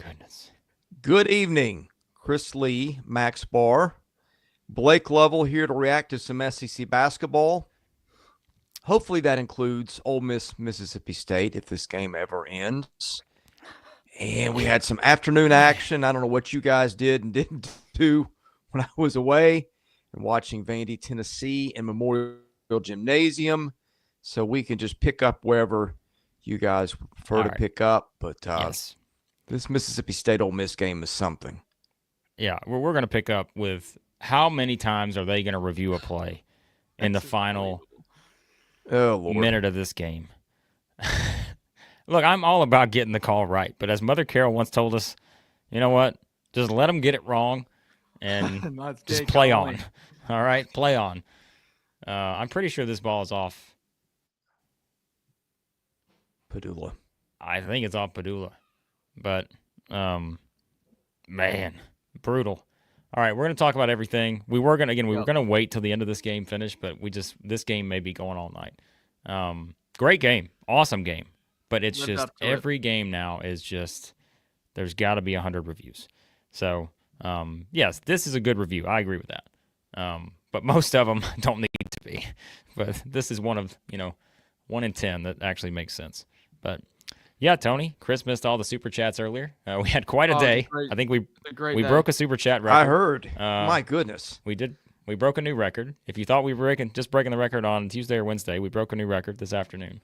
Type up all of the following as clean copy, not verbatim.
goodness. Good evening, Chris Lee, Max Barr, Blake Lovell here to react to some SEC basketball. Hopefully that includes Ole Miss, Mississippi State, if this game ever ends. And we had some afternoon action. I don't know what you guys did and didn't do when I was away and watching Vandy, Tennessee in Memorial Gymnasium. So we can just pick up wherever you guys prefer to pick up. But yes. This Mississippi State Ole Miss game is something. Yeah, we're going to pick up with how many times are they going to review a play in the final minute of this game. Look, I'm all about getting the call right, but as Mother Carol once told us, you know what? Just let them get it wrong and just play on. All right, play on. I'm pretty sure this ball is off Pedulla. I think it's off Pedulla. But, man, brutal. All right, we're going to talk about everything. We were going to wait till the end of this game finished, but this game may be going all night. Great game. Awesome game. But it's just every game now is just there's got to be 100 reviews. So, yes, this is a good review. I agree with that. But most of them don't need to be. But this is one of, 1 in 10 that actually makes sense. But, yeah, Tony, Chris missed all the Super Chats earlier. We had quite a day. I think we broke a Super Chat record. I heard. My goodness. We did. We broke a new record. If you thought we were just breaking the record on Tuesday or Wednesday, we broke a new record this afternoon.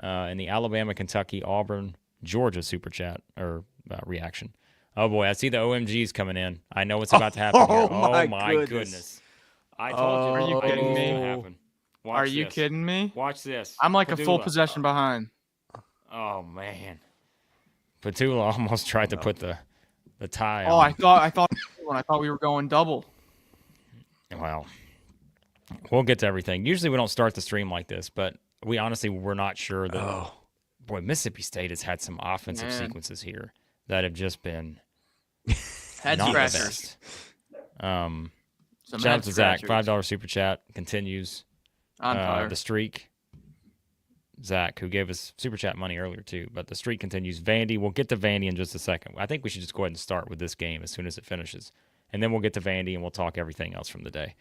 In the Alabama, Kentucky, Auburn, Georgia Super Chat or reaction. Oh, boy, I see the OMGs coming in. I know what's about to happen here. Oh, my goodness. I told you. Are you kidding me? Are you kidding me? Watch this. I'm like a full possession behind. Oh, man. Pedulla almost tried to put the tie on. Oh, I thought we were going double. Well, we'll get to everything. Usually we don't start the stream like this, but we honestly were not sure that. Boy, Mississippi State has had some offensive sequences here that have just been head not the scratchers. best. Shout out to Zach, $5 super chat continues. On fire. The streak. Zach, who gave us super chat money earlier too, but the streak continues. Vandy, we'll get to Vandy in just a second. I think we should just go ahead and start with this game as soon as it finishes, and then we'll get to Vandy and we'll talk everything else from the day.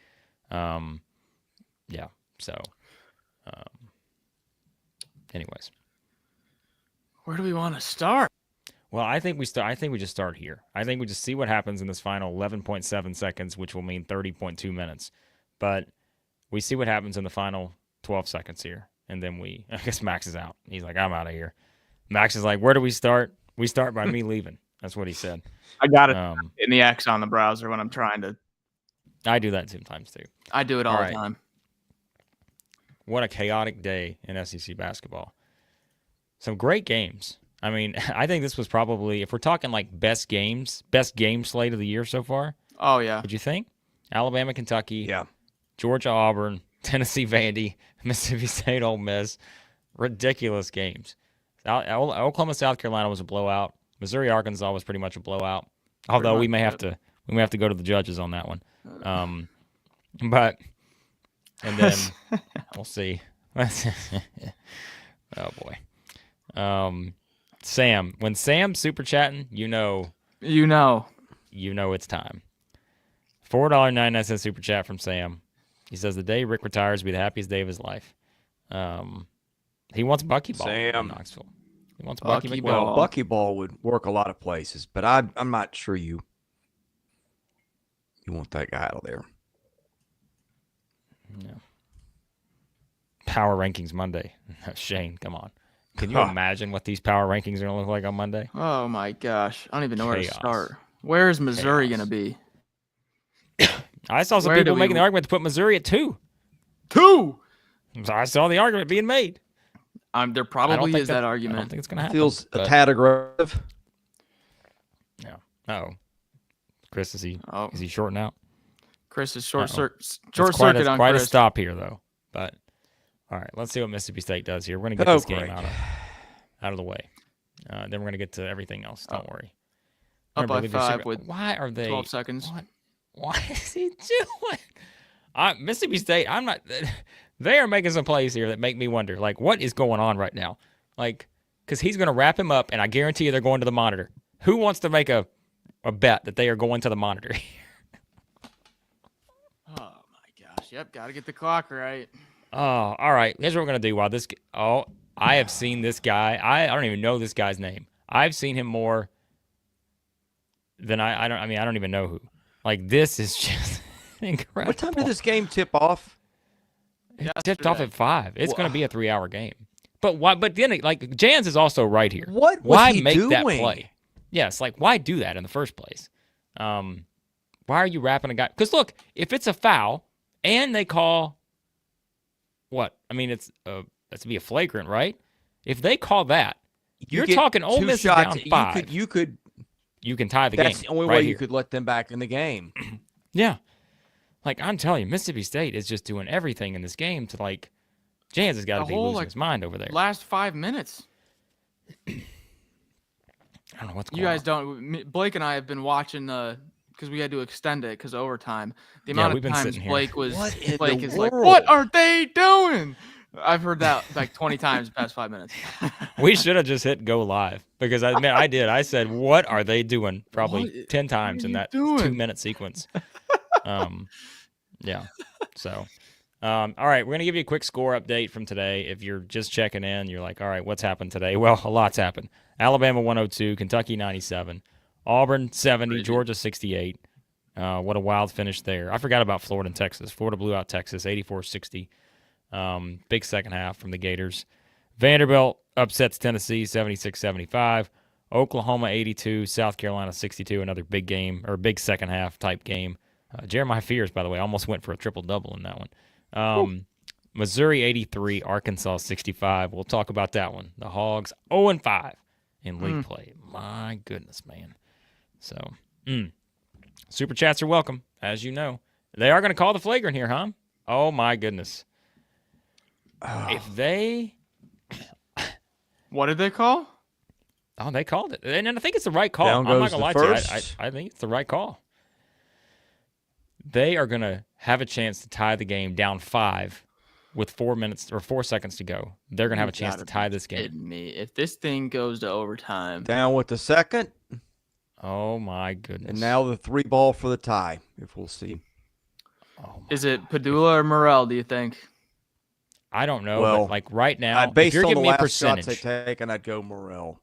Yeah. So, anyways, where do we want to start? Well, I think we just start here. I think we just see what happens in this final 11.7 seconds, which will mean 30.2 minutes. But we see what happens in the final 12 seconds here. And then I guess Max is out. He's like, I'm out of here. Max is like, where do we start? We start by me leaving. That's what he said. I got it in the X on the browser when I'm trying to. I do that sometimes too. I do it all the time. What a chaotic day in SEC basketball. Some great games. I mean, I think this was probably, if we're talking like best game slate of the year so far. Oh, yeah. What'd you think? Alabama, Kentucky. Yeah. Georgia, Auburn. Tennessee, Vandy, Mississippi State, Ole Miss, ridiculous games. Oklahoma, South Carolina was a blowout. Missouri, Arkansas was pretty much a blowout. Although we may have to go to the judges on that one. But and then we'll see. Oh boy. Sam, when Sam's super chatting, you know it's time. $4.99 super chat from Sam. He says the day Rick retires will be the happiest day of his life. He wants Buckyball in Knoxville. He wants Buckyball. Well, Buckyball would work a lot of places, but I'm not sure you want that guy out of there. No. Power Rankings Monday. Shane, come on. Can you imagine what these power rankings are going to look like on Monday? Oh, my gosh. I don't even know where to start. Where is Missouri going to be? I saw some people making the argument to put Missouri at 2. 2? I saw the argument being made. There probably is that argument. I don't think it's going to happen. Feels a tad aggressive. Yeah. Oh. Chris, is he shorting out? Chris is short circuit on quite Chris. A stop here, though. But, all right, let's see what Mississippi State does here. We're going to get this game out of the way. Then we're going to get to everything else. Don't worry. Up by 5 with why are they 12 seconds. What is he doing? Mississippi State, they are making some plays here that make me wonder, like, what is going on right now? Like, because he's going to wrap him up, and I guarantee you they're going to the monitor. Who wants to make a bet that they are going to the monitor? Oh my gosh! Yep, got to get the clock right. Oh, all right. Here's what we're gonna do. While this, I have seen this guy. I don't even know this guy's name. I've seen him more than I don't even know who. Like, this is just incredible. What time did this game tip off? It tipped off at 5. It's going to be a 3-hour game. But why? But then, like, Jans is also right here. What was why he make doing? that play? Yes, like, why do that in the first place? Why are you wrapping a guy? Because look, if it's a foul and they call what? I mean, it's that's to be a flagrant, right? If they call that, you're talking Ole Miss is down 5. You can tie the game. That's the only right way here. you could let them back in the game. Yeah. Like, I'm telling you, Mississippi State is just doing everything in this game to, like, Jans has got to be losing his mind over there. Last 5 minutes. I don't know what's going on. You guys don't. Blake and I have been watching because we had to extend it because overtime. The amount of times Blake was like, "What are they doing?" I've heard that like 20 times the past 5 minutes. We should have just hit go live because I did. I said, "What are they doing?" Probably 10 times in that 2-minute sequence. Yeah. So, all right, we're gonna give you a quick score update from today. If you're just checking in, you're like, "All right, what's happened today?" Well, a lot's happened. Alabama 102, Kentucky 97, Auburn 70, crazy. Georgia 68. What a wild finish there. I forgot about Florida and Texas. Florida blew out Texas 84-60. Big second half from the Gators. Vanderbilt upsets Tennessee 76-75. Oklahoma 82, South Carolina 62. Another big game, or big second half type game. Jeremiah Fears, by the way, almost went for a triple-double in that one. Missouri 83, Arkansas 65. We'll talk about that one. The Hogs 0-5 in league play. My goodness, man. So, super chats are welcome, as you know. They are going to call the flagrant here, huh? Oh, my goodness. If they... What did they call? Oh, they called it. And I think it's the right call. Down I'm not goes going to the lie to you. first. I think it's the right call. They are going to have a chance to tie the game down 5 with 4 minutes or 4 seconds to go. They're going to have a chance to tie this game. If this thing goes to overtime. Down with the second. Oh, my goodness. And now the 3 ball for the tie, if we'll see. Oh, is it Pedulla or Murrell, do you think? I don't know. Well, but like right now, based if you're on giving the me a last shots percentage, they taken, I'd go Murrell.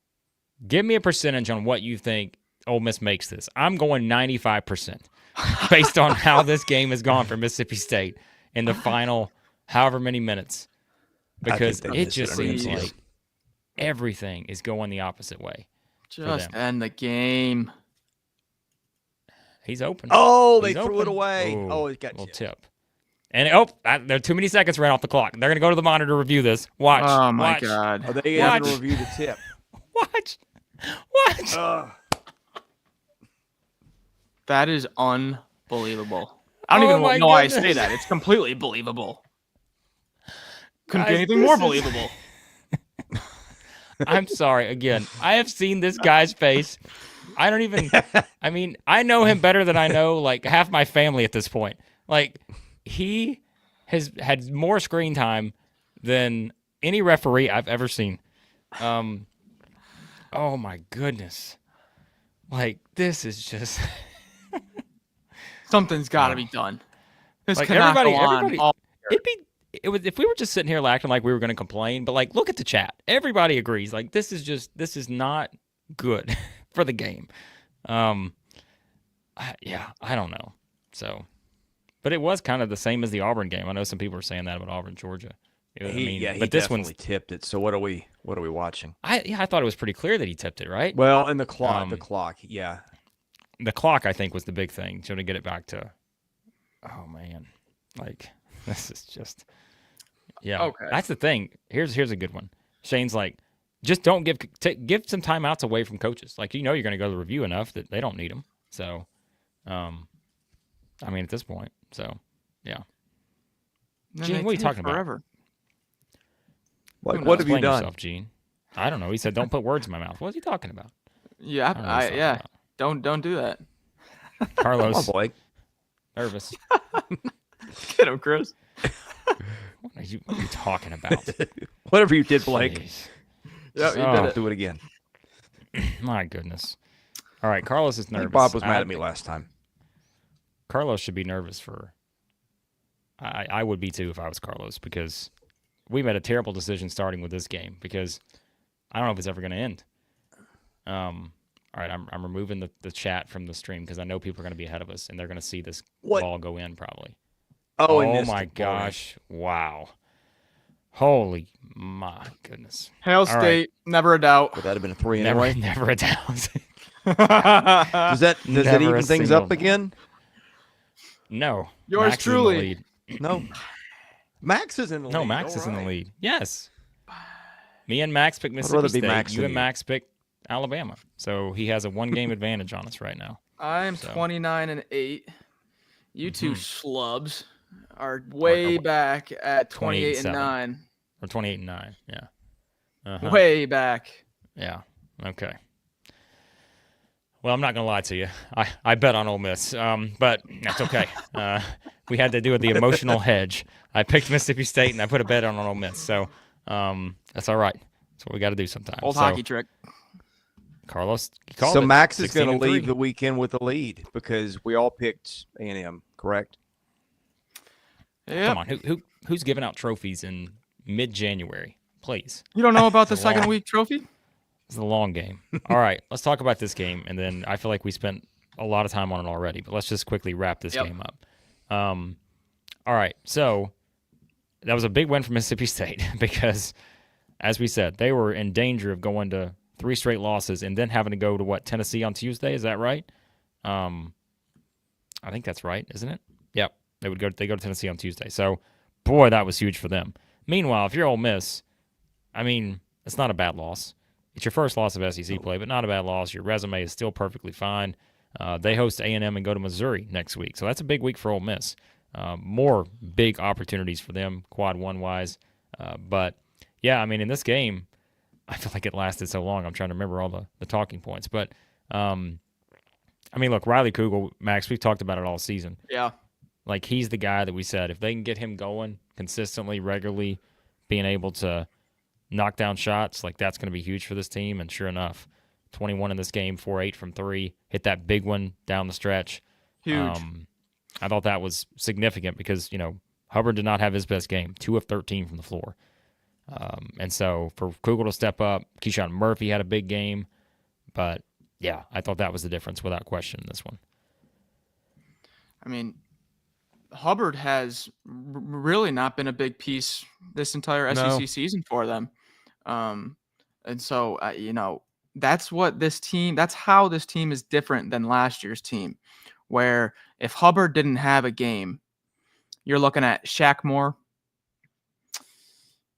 Give me a percentage on what you think Ole Miss makes this. I'm going 95% based on how this game has gone for Mississippi State in the final however many minutes. Because it just seems like everything is going the opposite way. Just end the game. He's open. Oh, He's they threw open. it away. Ooh, Oh, it got little you. tip. And there are too many seconds ran off the clock. They're going to go to the monitor to review this. Watch. Oh, my watch. God. Are they going to review the tip? Watch. That is unbelievable. I don't even know why I say that. It's completely believable. Couldn't be anything more believable. I'm sorry. Again, I have seen this guy's face. I know him better than I know like half my family at this point. Like, he has had more screen time than any referee I've ever seen. Oh my goodness. Like, this is just something's got to be done. This like cannot go on. If we were just sitting here acting like we were going to complain, but like, look at the chat. Everybody agrees. Like, this is not good for the game. I don't know. So, but it was kind of the same as the Auburn game. I know some people are saying that about Auburn, Georgia. He but this definitely one's tipped it. So what are we watching? I thought it was pretty clear that he tipped it, right? Well, and the clock, yeah. The clock, I think, was the big thing. So to get it back to, oh man, like, this is just, yeah. Okay. That's the thing. Here's a good one. Shane's like, just don't give some timeouts away from coaches. Like, you're going to go to the review enough that they don't need them. So, at this point, so yeah. Gene, what are you talking about? Like, what have you done? Yourself, Gene? I don't know. He said, "Don't put words in my mouth." What is he talking about? Yeah, Don't do that. Carlos, Come on, Blake. Nervous. Get him, Chris. What are you talking about? Whatever you did, Blake. Yeah, you did it. Do it again. My goodness. All right, Carlos is nervous. Bob was mad at me last time. Carlos should be nervous for. I would be too if I was Carlos, because we made a terrible decision starting with this game, because I don't know if it's ever going to end. All right, I'm removing the chat from the stream because I know people are going to be ahead of us and they're going to see this ball go in probably. Oh my gosh! Wow! Holy my goodness! Hail State, never a doubt. Would that have been a 3 never, anyway? Never a doubt. does that even things up again? No. Yours Max truly. Is in the lead. No. Max is in the lead. No, Max is in the lead. Yes. Me and Max picked Mississippi State. Max you and Max picked Alabama. So he has a 1-game advantage on us right now. I'm 29-8. You two schlubs are way back at 28-9. Or 28-9, yeah. Uh-huh. Way back. Yeah. Okay. Well, I'm not going to lie to you. I bet on Ole Miss, but that's okay. We had to do the emotional hedge. I picked Mississippi State, and I put a bet on Ole Miss. So that's all right. That's what we got to do sometimes. Old hockey trick. Carlos, called so it. Max is going to leave the weekend with a lead because we all picked A&M, correct? Yeah. Come on, who's giving out trophies in mid-January? Please. You don't know about the second week trophy? It's a long game. All right, let's talk about this game, and then I feel like we spent a lot of time on it already, but let's just quickly wrap this game up. All right, so that was a big win for Mississippi State because, as we said, they were in danger of going to 3 straight losses and then having to go to, Tennessee on Tuesday? Is that right? I think that's right, isn't it? Yep. They go to Tennessee on Tuesday. So, boy, that was huge for them. Meanwhile, if you're Ole Miss, I mean, it's not a bad loss. It's your first loss of SEC play, but not a bad loss. Your resume is still perfectly fine. They host A&M and go to Missouri next week. So that's a big week for Ole Miss. More big opportunities for them, quad one-wise. But, yeah, I mean, in this game, I feel like it lasted so long. I'm trying to remember all the talking points. But, I mean, look, Riley Kugel, Max, we've talked about it all season. Yeah. Like, he's the guy that we said, if they can get him going consistently, regularly, being able to knock down shots, like, that's going to be huge for this team. And sure enough, 21 in this game, 4-8 from 3, hit that big one down the stretch. Huge. I thought that was significant because, Hubbard did not have his best game, 2 of 13 from the floor. And so for Kugel to step up, KeShawn Murphy had a big game. But, yeah, I thought that was the difference without question in this one. I mean, Hubbard has really not been a big piece this entire SEC season for them. And so, that's how this team is different than last year's team, where if Hubbard didn't have a game, you're looking at Shaq Moore,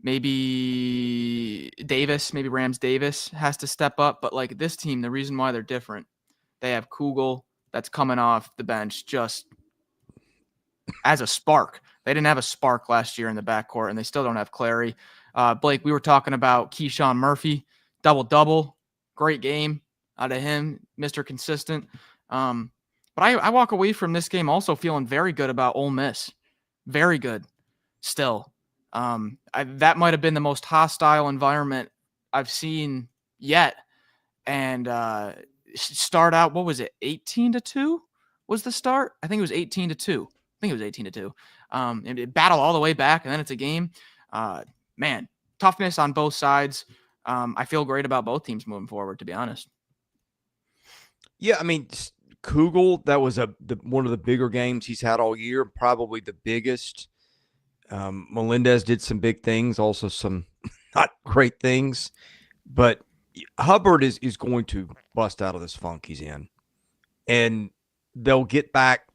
maybe Rams Davis has to step up. But like this team, the reason why they're different, they have Kugel that's coming off the bench just as a spark. They didn't have a spark last year in the backcourt, and they still don't have Carey. Blake, we were talking about KeShawn Murphy, double-double, great game out of him, Mr. Consistent. But I walk away from this game also feeling very good about Ole Miss. Very good still. That might have been the most hostile environment I've seen yet. And start out, what was it, 18-2 was the start? I think it was 18-2. It battle all the way back, and then it's a game. Man, toughness on both sides. I feel great about both teams moving forward, to be honest. Yeah, I mean, Kugel, that was one of the bigger games he's had all year, probably the biggest. Melendez did some big things, also some not great things. But Hubbard is going to bust out of this funk he's in. And they'll get back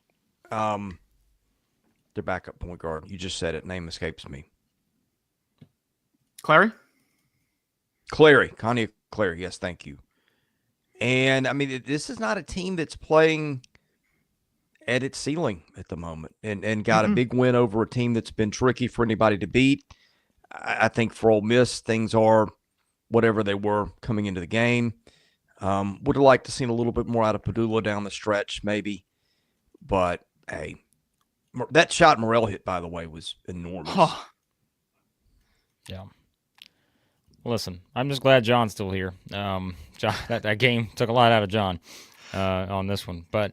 their backup point guard. You just said it. Name escapes me. Clary, Kanye Clary. Yes, thank you. And, I mean, this is not a team that's playing at its ceiling at the moment and got a big win over a team that's been tricky for anybody to beat. I think for Ole Miss, things are whatever they were coming into the game. Would have liked to seen a little bit more out of Pedulla down the stretch maybe. But, hey, that shot Murrell hit, by the way, was enormous. Yeah. Listen, I'm just glad John's still here. John, that game took a lot out of John. on this one. But,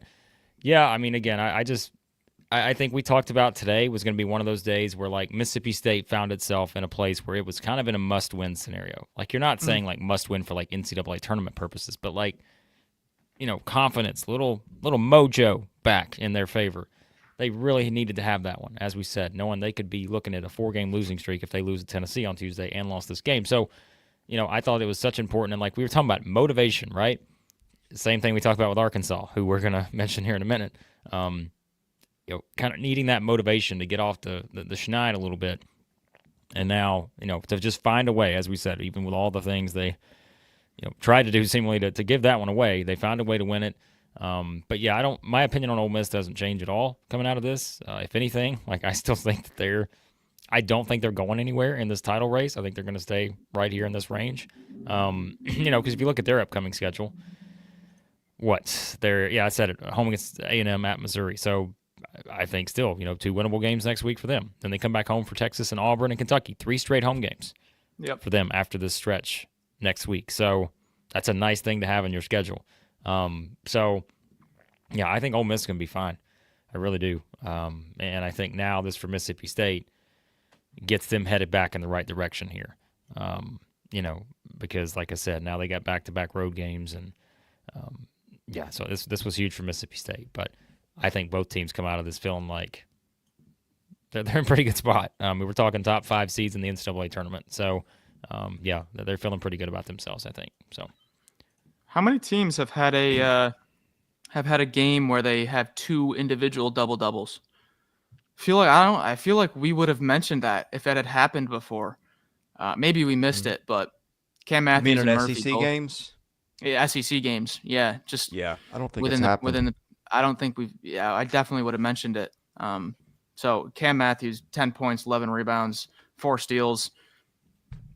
yeah, I mean, again, I think we talked about today was going to be one of those days where, like, Mississippi State found itself in a place where it was kind of in a must-win scenario. Like, you're not saying, like, must-win for, like, NCAA tournament purposes, but, like, confidence, little mojo back in their favor. They really needed to have that one, as we said, knowing they could be looking at a 4-game losing streak if they lose to Tennessee on Tuesday and lost this game. So, I thought it was such important. And, like, we were talking about motivation, right? Same thing we talked about with Arkansas, who we're going to mention here in a minute. Kind of needing that motivation to get off the schneid a little bit. And now, to just find a way, as we said, even with all the things they, tried to do seemingly to give that one away, they found a way to win it. But yeah, my opinion on Ole Miss doesn't change at all coming out of this. If anything, like, I still think that I don't think they're going anywhere in this title race. I think they're going to stay right here in this range. Because if you look at their upcoming schedule, I said it, home against A&M at Missouri. So I think still, 2 winnable games next week for them. Then they come back home for Texas and Auburn and Kentucky. 3 straight home games for them after this stretch next week. So that's a nice thing to have in your schedule. So, yeah, I think Ole Miss is going to be fine. I really do. And I think now this for Mississippi State gets them headed back in the right direction here. Because, like I said, now they got back-to-back road games. And, so this was huge for Mississippi State. But I think both teams come out of this feeling like they're in a pretty good spot. We were talking top 5 seeds in the NCAA tournament. So, they're feeling pretty good about themselves, I think. So, how many teams have had a game where they have 2 individual double-doubles? I feel like we would have mentioned that if that had happened before. Maybe we missed it, but Cam Matthews and Murphy SEC games? Yeah, SEC games. Yeah, I don't think it's happened. I definitely would have mentioned it. So Cam Matthews, 10 points, 11 rebounds, 4 steals,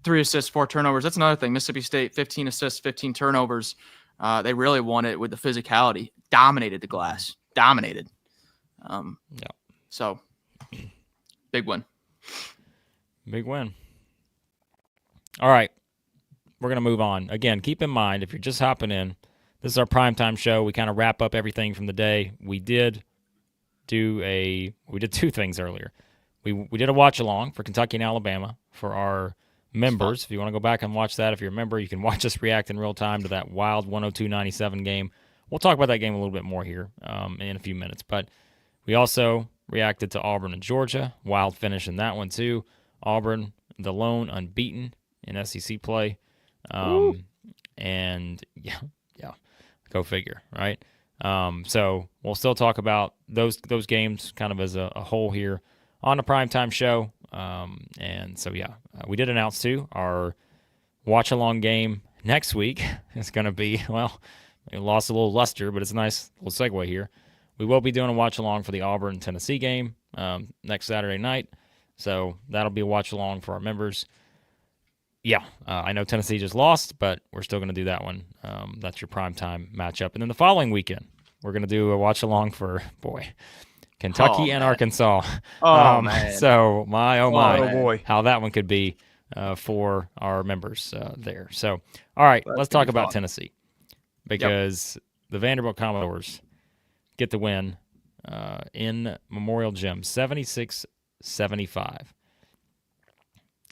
3 assists, 4 turnovers. That's another thing. Mississippi State, 15 assists, 15 turnovers. They really won it with the physicality. Dominated the glass. Dominated. So, big win. Big win. All right. We're going to move on. Again, keep in mind, if you're just hopping in, this is our primetime show. We kind of wrap up everything from the day. We did 2 things earlier. We did a watch-along for Kentucky and Alabama for our members. If you want to go back and watch that, if you're a member, you can watch us react in real time to that wild 102-97 game. We'll talk about that game a little bit more here in a few minutes. But we also reacted to Auburn and Georgia. Wild finish in that one, too. Auburn, the lone unbeaten in SEC play. And, go figure, right? So we'll still talk about those games kind of as a whole here on the primetime show. And so, we did announce, too, our watch-along game next week is going to be, it lost a little luster, but it's a nice little segue here. We will be doing a watch-along for the Auburn-Tennessee game next Saturday night. So that'll be a watch-along for our members. I know Tennessee just lost, but we're still going to do that one. That's your primetime matchup. And then the following weekend, we're going to do a watch-along for, Kentucky and Arkansas. Man. So, my, boy, how that one could be for our members there. So, all right, let's talk about Tennessee. Because the Vanderbilt Commodores get the win in Memorial Gym, 76-75.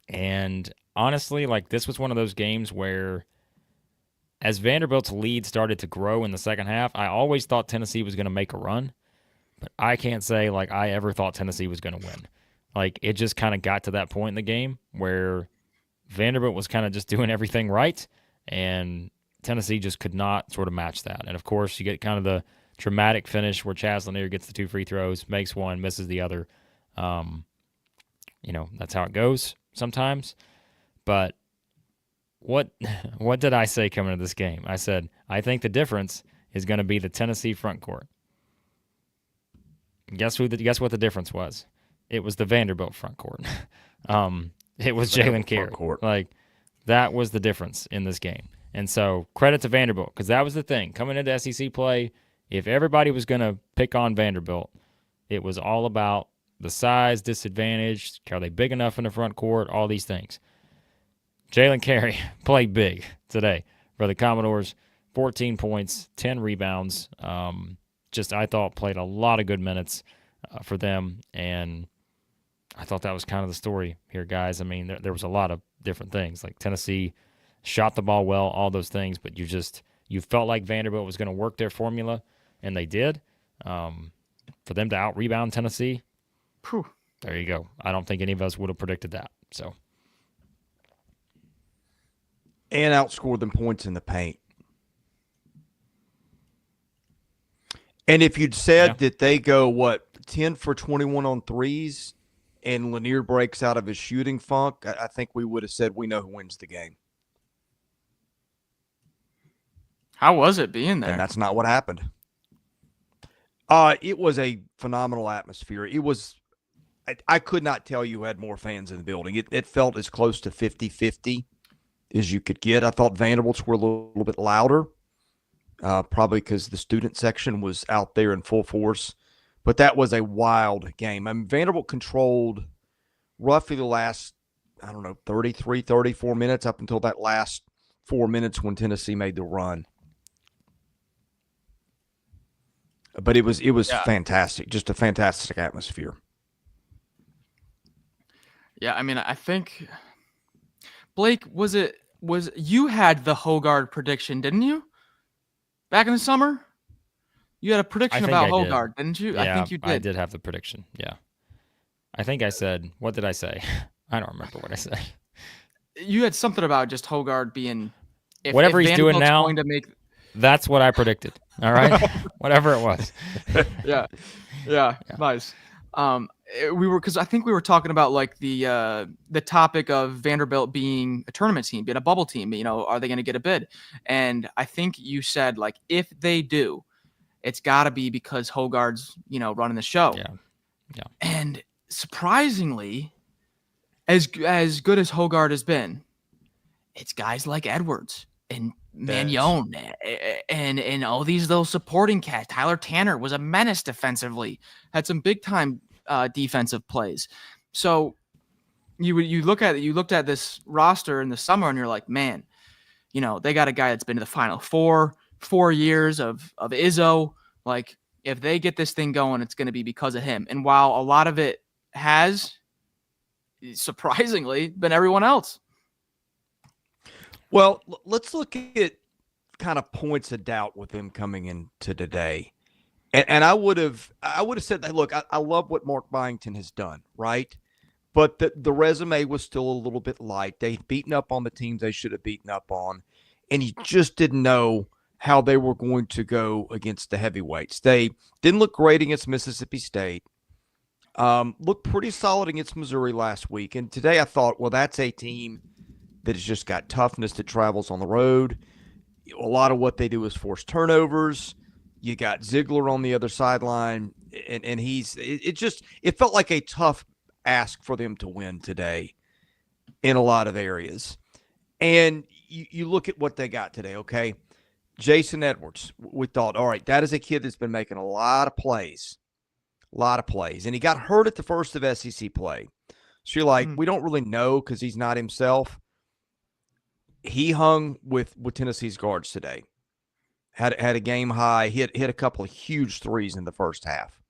And honestly, this was one of those games where as Vanderbilt's lead started to grow in the second half, I always thought Tennessee was going to make a run, but I can't say I ever thought Tennessee was going to win. It just kind of got to that point in the game where Vanderbilt was kind of just doing everything right, and Tennessee just could not sort of match that. And, of course, you get kind of the dramatic finish where Chaz Lanier gets the 2 free throws, makes one, misses the other. That's how it goes sometimes. But what did I say coming into this game? I said, I think the difference is going to be the Tennessee front court. Guess what the difference was? It was the Vanderbilt front court. It was Jaylen Carey. That was the difference in this game. And so credit to Vanderbilt, because that was the thing. Coming into SEC play, if everybody was going to pick on Vanderbilt, it was all about the size disadvantage. Are they big enough in the front court? All these things. Jaylen Carey played big today for the Commodores. 14 points, 10 rebounds. I thought played a lot of good minutes for them, and I thought that was kind of the story here, guys. I mean, there was a lot of different things. Like Tennessee shot the ball well, all those things, but you felt like Vanderbilt was going to work their formula, and they did. For them to out-rebound Tennessee, there you go. I don't think any of us would have predicted that. So, and outscored them points in the paint. And if you'd said that they go, 10 for 21 on threes, and Lanier breaks out of his shooting funk, I think we would have said we know who wins the game. How was it being there? And that's not what happened. It was a phenomenal atmosphere. It was – I could not tell you who had more fans in the building. It felt as close to 50-50 as you could get. I thought Vanderbilt's were a little bit louder, probably because the student section was out there in full force. But that was a wild game. I mean, Vanderbilt controlled roughly the last, 33, 34 minutes up until that last 4 minutes when Tennessee made the run. But it was fantastic, just a fantastic atmosphere. Yeah, I mean, I think Blake, you had the Hoggard prediction, didn't you? Back in the summer? You had a prediction about Hoggard, didn't you? Yeah, I think you did. I did have the prediction. Yeah. I think I said, what did I say? I don't remember what I said. You had something about just Hoggard being whatever he's doing now. Going to make... That's what I predicted. All right, whatever it was. Yeah, nice. Because I think we were talking about like the topic of Vanderbilt being a tournament team, being a bubble team. Are they going to get a bid? And I think you said like if they do, it's got to be because Hoggard's running the show. Yeah. And surprisingly, as good as Hoggard has been, it's guys like Edwards and Magnon and all these little supporting cast. Tyler Tanner was a menace defensively, had some big time defensive plays. So you looked at this roster in the summer and you're like, man, they got a guy that's been to the Final Four, 4 years of Izzo. Like if they get this thing going, it's going to be because of him. And while a lot of it has surprisingly been everyone else. Well, let's look at kind of points of doubt with him coming into today. And I would have said that, look, I love what Mark Byington has done, right? But the resume was still a little bit light. They'd beaten up on the teams they should have beaten up on, and you just didn't know how they were going to go against the heavyweights. They didn't look great against Mississippi State. Looked pretty solid against Missouri last week. And today I thought, well, that's a team that has just got toughness that travels on the road. A lot of what they do is force turnovers. You got Ziegler on the other sideline, and it felt like a tough ask for them to win today in a lot of areas. And you look at what they got today, okay? Jason Edwards, we thought, all right, that is a kid that's been making a lot of plays. And he got hurt at the first of SEC play. So you're like, we don't really know because he's not himself. He hung with Tennessee's guards today. Had a game high, hit a couple of huge threes in the first half.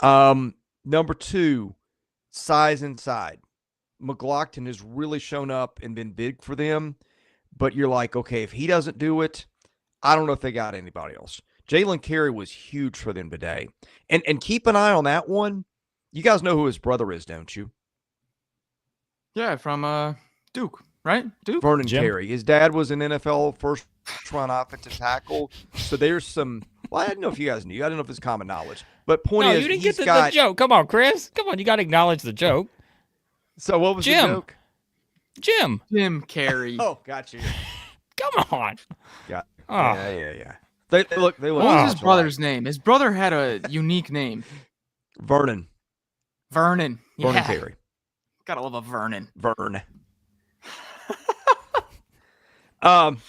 Number two, size inside. McLaughlin has really shown up and been big for them. But you're like, okay, if he doesn't do it, I don't know if they got anybody else. Jalen Carey was huge for them today. And keep an eye on that one. You guys know who his brother is, don't you? Yeah, from Duke, right? Duke? Vernon Carey. His dad was an NFL first-round offensive tackle. So there's some – well, I don't know if you guys knew. I don't know if it's common knowledge. But point is, you didn't get the joke. Come on, Chris. Come on, you got to acknowledge the joke. So what was the joke? Jim Carey. Oh, got you. Come on. Yeah. Oh. Yeah. They look. What was his brother's name? His brother had a unique name. Vernon. Vernon Carey. Gotta love a Vernon.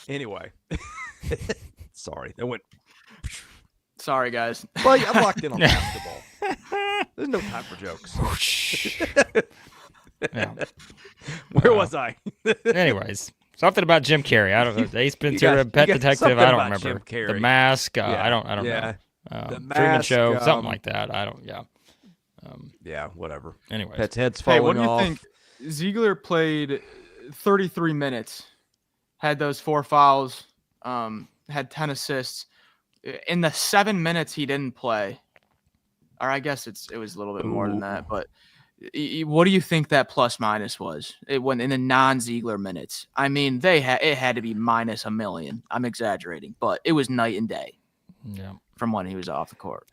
Anyway. Sorry. That went. Sorry, guys. Well, I'm locked in on basketball. There's no time for jokes. Yeah. Where was I? Anyways, Something about Jim Carrey. I don't know. Ace Ventura, Pet Detective. I don't remember. The Mask. I don't know. The Mask, Truman Show. Something like that. I don't. Yeah. Whatever. Anyways. Pet's head's falling off. Hey, what do you think? Ziegler played 33 minutes, had those 4 fouls, had 10 assists. In the 7 minutes he didn't play, or I guess it was a little bit more than that, but what do you think that plus minus was when in the non-Ziegler minutes? I mean, it had to be minus $1 million. I'm exaggerating, but it was night and day. Yeah. From when he was off the court.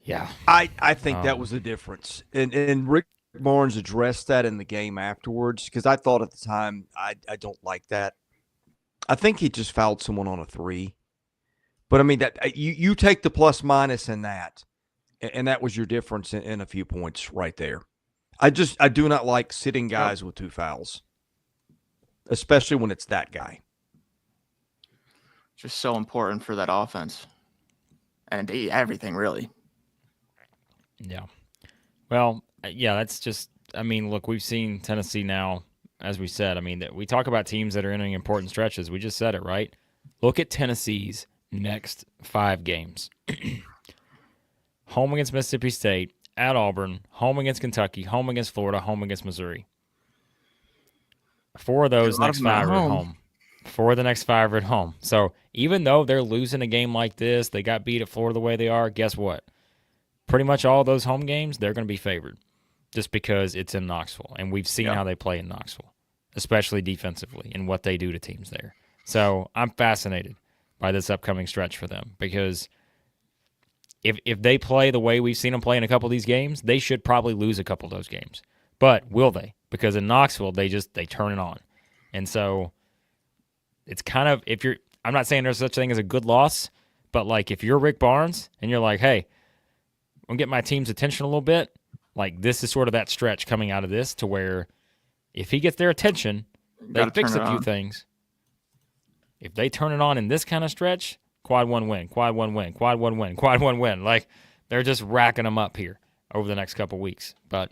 Yeah. I think that was the difference. And Rick Barnes addressed that in the game afterwards, because I thought at the time, I don't like that. I think he just fouled someone on a 3. But I mean, that you take the plus minus in that, and that was your difference in a few points right there. I do not like sitting guys with 2 fouls, especially when it's that guy. Just so important for that offense and everything, really. Yeah. Well, yeah, that's just, I mean, look, we've seen Tennessee now, as we said. I mean, we talk about teams that are entering important stretches. We just said it, right? Look at Tennessee's next 5 games. Home against Mississippi State, at Auburn, home against Kentucky, home against Florida, home against Missouri. 4 of those next 5 are at home. 4 of the next 5 are at home. So even though they're losing a game like this, they got beat at Florida the way they are, guess what? Pretty much all those home games, they're going to be favored just because it's in Knoxville. And we've seen how they play in Knoxville, especially defensively, and what they do to teams there. So I'm fascinated by this upcoming stretch for them, because if they play the way we've seen them play in a couple of these games, they should probably lose a couple of those games. But will they? Because in Knoxville, they turn it on. And so it's kind of, I'm not saying there's such a thing as a good loss, but like if you're Rick Barnes and you're like, hey, I'm getting my team's attention a little bit, like this is sort of that stretch coming out of this to where if he gets their attention, they fix a few things. If they turn it on in this kind of stretch, quad 1 win, quad 1 win, quad 1 win, quad 1 win. Like they're just racking them up here over the next couple weeks. But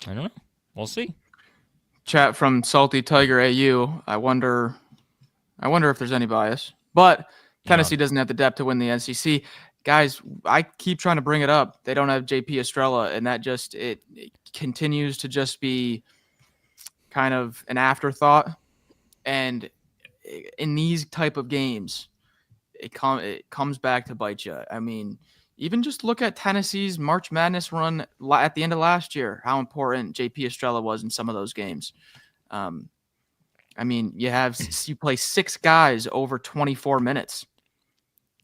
I don't know. We'll see. Chat from Salty Tiger AU. I wonder if there's any bias. But Tennessee doesn't have the depth to win the NCC. Guys, I keep trying to bring it up. They don't have JP Estrella, and that just it continues to just be kind of an afterthought. And in these type of games, it comes back to bite you. I mean, even just look at Tennessee's March Madness run at the end of last year, how important JP Estrella was in some of those games. I mean, you play 6 guys over 24 minutes.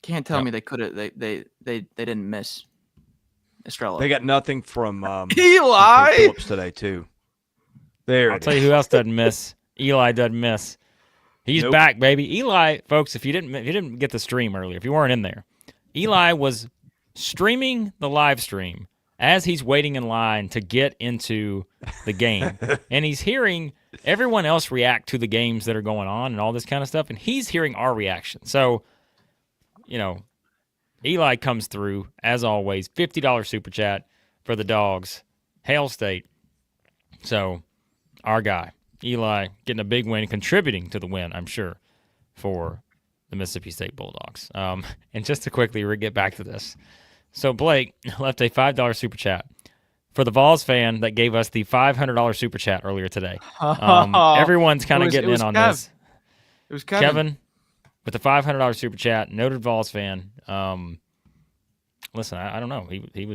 Can't tell me they could have they didn't miss Estrella. They got nothing from Eli from Phillips today too. I'll tell you who else doesn't miss. Eli doesn't miss. He's back, baby. Eli, folks, if you didn't get the stream earlier, if you weren't in there, Eli was streaming the live stream as he's waiting in line to get into the game. And he's hearing everyone else react to the games that are going on and all this kind of stuff, and he's hearing our reaction. So, Eli comes through, as always, $50 super chat for the Dogs. Hail State. So, our guy, Eli, getting a big win, contributing to the win, I'm sure, for the Mississippi State Bulldogs. And just to quickly get back to this. So Blake left a $5 super chat for the Vols fan that gave us the $500 super chat earlier today. Everyone's kind of getting in on this. It was Kevin with the $500 super chat, noted Vols fan. Listen, I don't know. He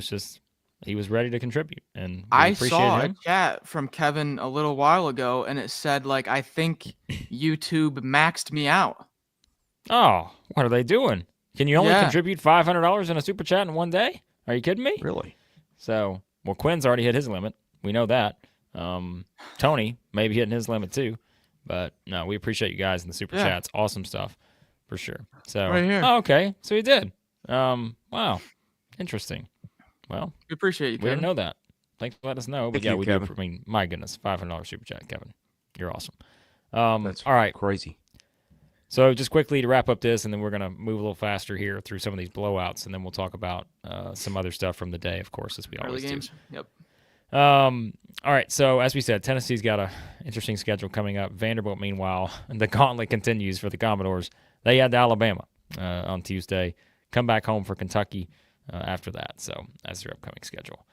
was ready to contribute, and I saw a chat from Kevin a little while ago, and it said, like, I think YouTube maxed me out. Oh, what are they doing? Can you only contribute $500 in a super chat in one day? Are you kidding me? Really? So, well, Quinn's already hit his limit. We know that. Tony maybe hitting his limit too. But no, we appreciate you guys in the super chats. Awesome stuff, for sure. So, right here. Oh, okay. So he did. Wow, interesting. Well, we appreciate you, Kevin. We didn't know that. Thanks for letting us know. But we Kevin. Do. I mean, my goodness, $500 super chat, Kevin. You're awesome. That's all right. Crazy. So just quickly to wrap up this, and then we're going to move a little faster here through some of these blowouts, and then we'll talk about some other stuff from the day, of course, as we always do. Yep. All right, so as we said, Tennessee's got an interesting schedule coming up. Vanderbilt, meanwhile, the gauntlet continues for the Commodores. They head to Alabama on Tuesday. Come back home for Kentucky after that. So that's their upcoming schedule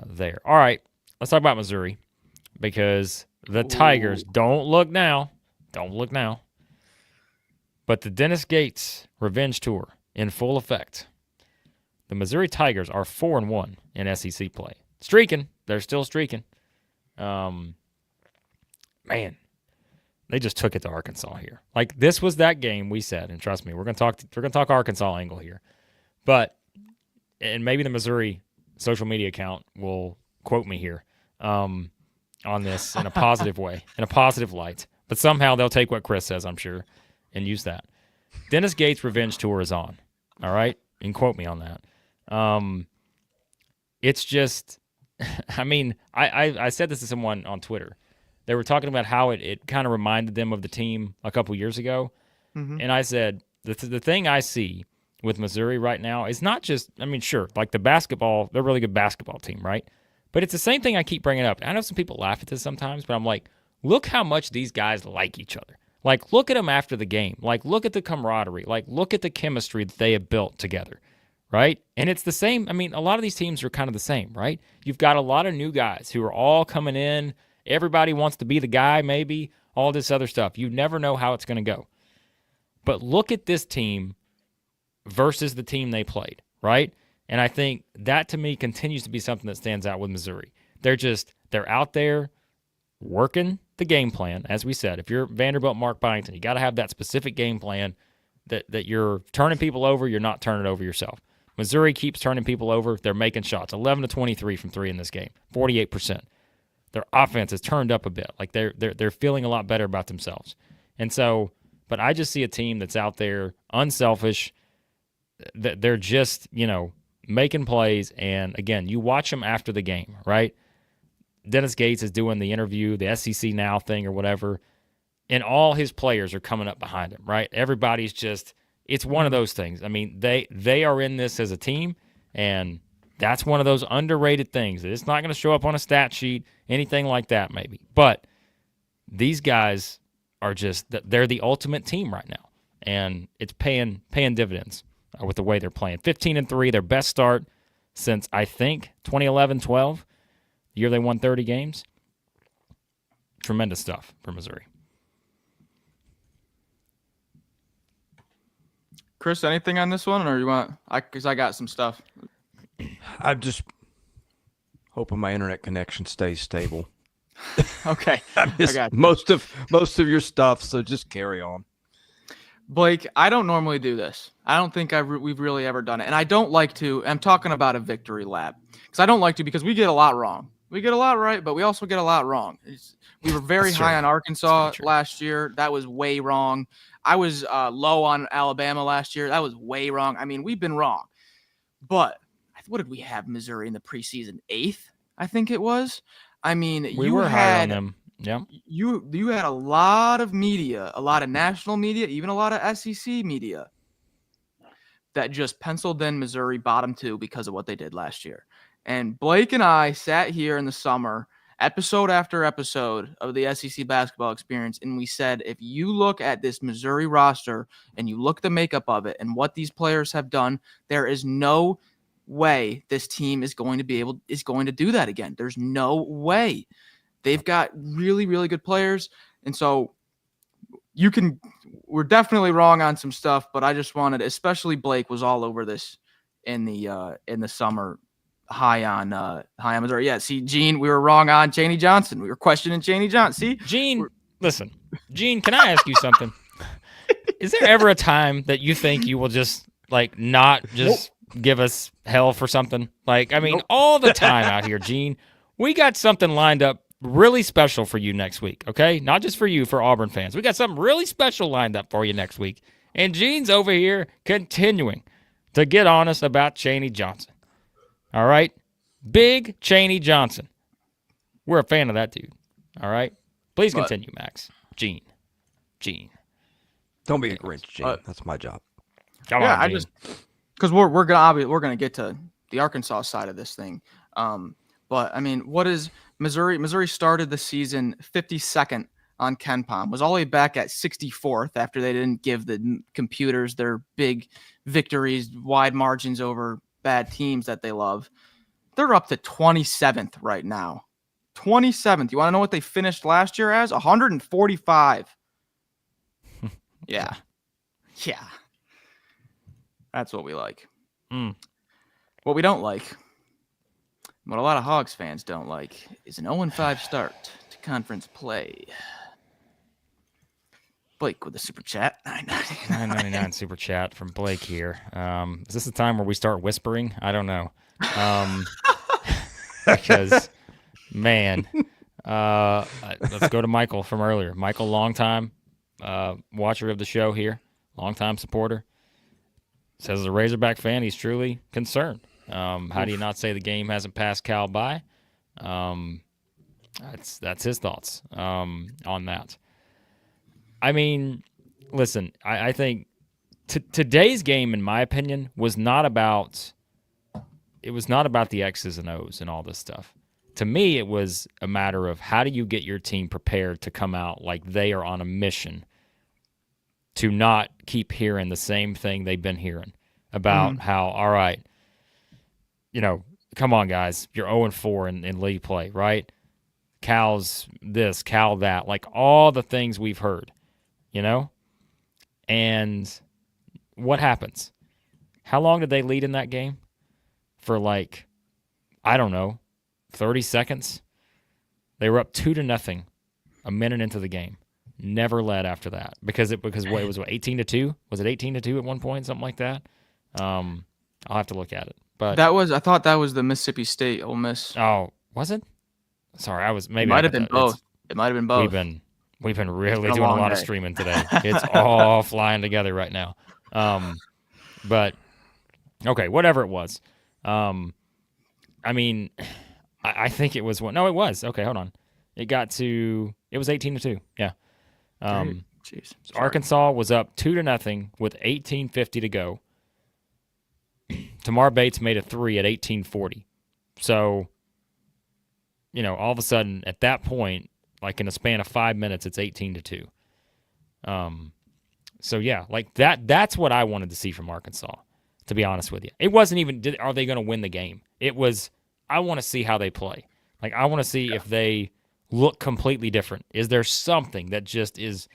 there. All right, let's talk about Missouri because the Tigers don't look now. But the Dennis Gates revenge tour in full effect. The Missouri Tigers are 4-1 in SEC play. Streaking. They're still streaking. Man, they just took it to Arkansas here. Like, this was that game we said, and trust me, we're gonna talk Arkansas angle here. But and maybe the Missouri social media account will quote me here on this in a positive way, in a positive light. But somehow they'll take what Chris says, I'm sure, and use that. Dennis Gates' revenge tour is on. All right? You can quote me on that. It's just, I mean, I said this to someone on Twitter. They were talking about how it kind of reminded them of the team a couple years ago. Mm-hmm. And I said, the thing I see with Missouri right now is not just, I mean, sure, like the basketball, they're a really good basketball team, right? But it's the same thing I keep bringing up. I know some people laugh at this sometimes, but I'm like, look how much these guys like each other. Like, look at them after the game. Like, look at the camaraderie. Like, look at the chemistry that they have built together, right? And it's the same. I mean, a lot of these teams are kind of the same, right? You've got a lot of new guys who are all coming in. Everybody wants to be the guy, maybe, all this other stuff. You never know how it's going to go. But look at this team versus the team they played, right? And I think that, to me, continues to be something that stands out with Missouri. They're out there working the game plan, as we said. If you're Vanderbilt, Mark Byington, you got to have that specific game plan that you're turning people over, you're not turning over yourself. Missouri keeps turning people over. They're making shots. 11 to 23 from three in this game, 48%. Their offense has turned up a bit. Like they're feeling a lot better about themselves. And so, but I just see a team that's out there, unselfish. They're just, making plays. And again, you watch them after the game, right? Dennis Gates is doing the interview, the SEC Now thing or whatever, and all his players are coming up behind him, right? Everybody's just, it's one of those things. I mean, they are in this as a team, and that's one of those underrated things. It's not going to show up on a stat sheet, anything like that maybe. But these guys are just, they're the ultimate team right now, and it's paying dividends with the way they're playing. 15-3, their best start since, I think, 2011-12. The year they won 30 games. Tremendous stuff for Missouri. Chris, anything on this one, or you want? Because I got some stuff. I'm just hoping my internet connection stays stable. Okay, I missed most of your stuff, so just carry on. Blake, I don't normally do this. I don't think we've really ever done it, and I don't like to. I'm talking about a victory lap because I don't like to, because we get a lot wrong. We get a lot right, but we also get a lot wrong. We were very high on Arkansas last year. That was way wrong. I was low on Alabama last year. That was way wrong. I mean, we've been wrong. But what did we have Missouri in the preseason? 8th, I think it was. I mean, we were high on them. Yeah. You had a lot of media, a lot of national media, even a lot of SEC media that just penciled in Missouri bottom 2 because of what they did last year. And Blake and I sat here in the summer, episode after episode of the SEC basketball experience, and we said, if you look at this Missouri roster and you look at the makeup of it and what these players have done, there is no way this team is going to do that again. There's no way. They've got really, really good players. And so we're definitely wrong on some stuff, but I just wanted, especially Blake was all over this in the summer. High on Missouri. Yeah, see, Gene, we were wrong on Chaney Johnson. We were questioning Chaney Johnson. See, Gene, listen, Gene, can I ask you something? Is there ever a time that you think you will just not just give us hell for something? Like, I mean, all the time out here, Gene. We got something lined up really special for you next week, okay? Not just for you, for Auburn fans. We got something really special lined up for you next week. And Gene's over here continuing to get on us about Chaney Johnson. All right? Big Chaney Johnson. We're a fan of that dude. All right? Please continue, Max. Gene. Don't be a Grinch, Gene. That's my job. Come on, Gene. Because we're gonna get to the Arkansas side of this thing. But I mean, what is Missouri? Missouri started the season 52nd on KenPom, was all the way back at 64th after they didn't give the computers their big victories, wide margins over bad teams that they love. They're up to 27th right now. 27th. You want to know what they finished last year as? 145. Yeah. Yeah. That's what we like. What we don't like, what a lot of Hogs fans don't like, is an 0-5 start to conference play. Blake with a super chat. $9.99 super chat from Blake here. Is this the time where we start whispering? I don't know. Because, man, let's go to Michael from earlier. Michael, longtime watcher of the show here, longtime supporter. Says as a Razorback fan, he's truly concerned. How do you not say the game hasn't passed Cal by? That's his thoughts on that. I mean, listen, I think today's game, in my opinion, was not about the X's and O's and all this stuff. To me, it was a matter of how do you get your team prepared to come out like they are on a mission to not keep hearing the same thing they've been hearing about how, all right, come on, guys, you're 0-4 in league play, right? Cal's this, Cal that, like all the things we've heard. And what happens? How long did they lead in that game? For 30 seconds? They were up 2-0 a minute into the game. Never led after that. Because it was 18-2? Was it 18-2 at one point? Something like that? I'll have to look at it. But I thought that was the Mississippi State Ole Miss. Oh, was it? Sorry, It might have been both. It might have been both. We've been really doing a lot of streaming today. It's all flying together right now. But okay, whatever it was. I mean, I think it was one. No, it was. Okay, hold on. It was 18-2. Yeah. Jeez. Arkansas was up 2-0 with 18:50 to go. Tamar Bates made a 3 at 18:40. So, all of a sudden at that point, like in a span of 5 minutes, it's 18-2. So yeah, like that's what I wanted to see from Arkansas, to be honest with you. It wasn't even, are they going to win the game? It was, I want to see how they play. Like, I want to see if they look completely different. Is there something that just is,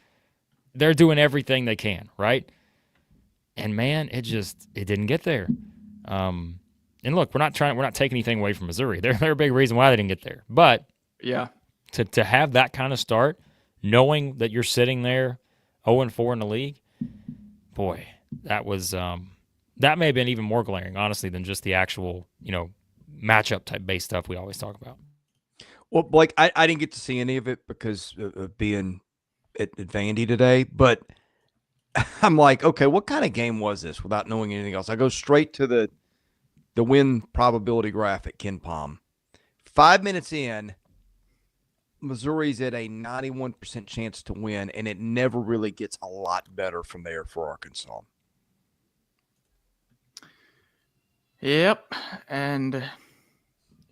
they're doing everything they can, right? And man, it didn't get there. And look, we're not taking anything away from Missouri. They're a big reason why they didn't get there. But yeah, to have that kind of start, knowing that you're sitting there 0-4 in the league, boy, that was that may have been even more glaring, honestly, than just the actual matchup type based stuff we always talk about. Well, Blake, I didn't get to see any of it because of being at Vandy today, but I'm like, okay, what kind of game was this without knowing anything else? I go straight to the win probability graph at KenPom. 5 minutes in, Missouri's at a 91% chance to win, and it never really gets a lot better from there for Arkansas. Yep, and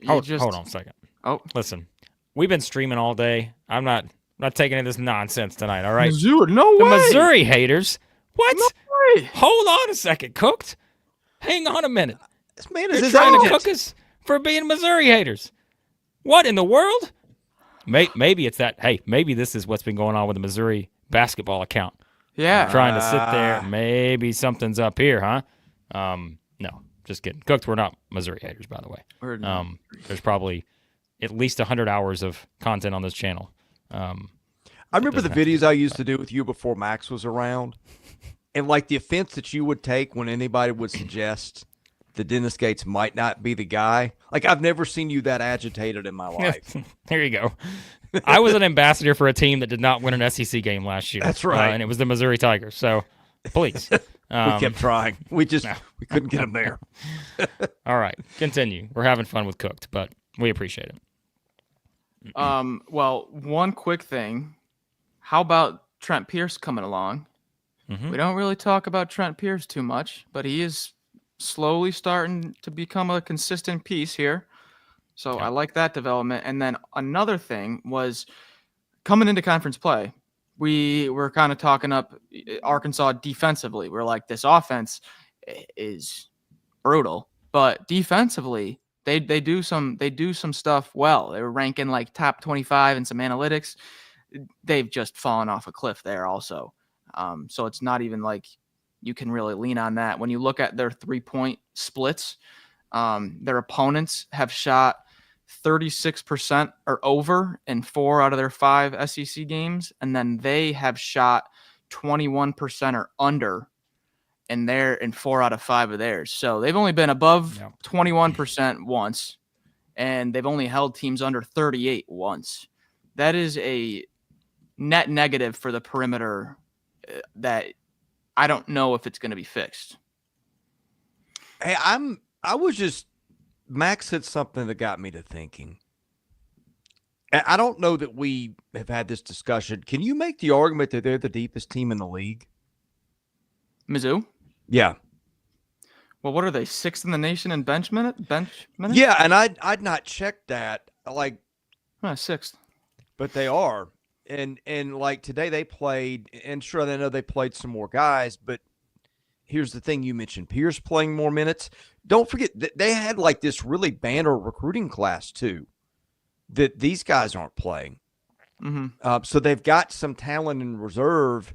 hold on a second. Oh, listen, we've been streaming all day. I'm not taking any of this nonsense tonight. All right, Missouri, no the way. Missouri haters. What? No way. Hold on a second, Cooked. Hang on a minute. This man is trying to cook us for being Missouri haters. What in the world? Maybe it's that. Hey, maybe this is what's been going on with the Missouri basketball account. Yeah, trying to sit there. Maybe something's up here, huh? No, just kidding. Cooked. We're not Missouri haters, by the way. There's probably at least 100 hours of content on this channel. I remember the videos I used to do with you before Max was around, and like the offense that you would take when anybody would suggest that Dennis Gates might not be the guy. Like, I've never seen you that agitated in my life. There you go. I was an ambassador for a team that did not win an SEC game last year. That's right. And it was the Missouri Tigers. So, please. We kept trying. We couldn't get them there. All right. Continue. We're having fun with Cooked, but we appreciate it. Well, one quick thing. How about Trent Pierce coming along? Mm-hmm. We don't really talk about Trent Pierce too much, but he is slowly starting to become a consistent piece here. So I like that development. And then another thing was coming into conference play, we were kind of talking up Arkansas defensively. We're like, this offense is brutal, but defensively they do some stuff well. They were ranking like top 25 in some analytics. They've just fallen off a cliff there also. So it's not even like you can really lean on that. When you look at their 3-point splits, their opponents have shot 36% or over in 4 out of their 5 SEC games, and then they have shot 21% or under in 4 out of 5 of theirs. So they've only been above 21% once, and they've only held teams under 38 once. That is a net negative for the perimeter that I don't know if it's going to be fixed. Hey, Max said something that got me to thinking. I don't know that we have had this discussion. Can you make the argument that they're the deepest team in the league? Mizzou? Yeah. Well, what are they, 6th in the nation in bench minutes? Yeah, and I'd not checked that. Like 6th. But they are. And like today they played, and sure, I know they played some more guys, but here's the thing. You mentioned Pierce playing more minutes. Don't forget that they had like this really banner recruiting class too, that these guys aren't playing. Mm-hmm. So they've got some talent in reserve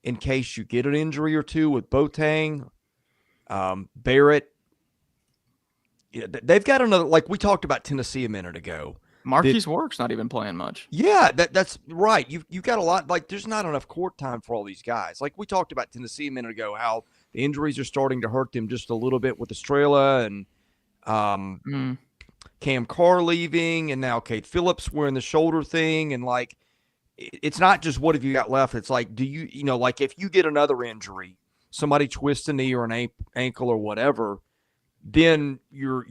in case you get an injury or two with Boateng, Barrett. Yeah, they've got another, like we talked about Tennessee a minute ago. Marquise Work's not even playing much. Yeah, that's right. You've got a lot. Like, there's not enough court time for all these guys. Like we talked about Tennessee a minute ago, how the injuries are starting to hurt them just a little bit with Estrella and Cam Carr leaving, and now Kate Phillips wearing the shoulder thing. And like, it's not just what have you got left. It's like, do you know, like if you get another injury, somebody twists a knee or an ankle or whatever, then you're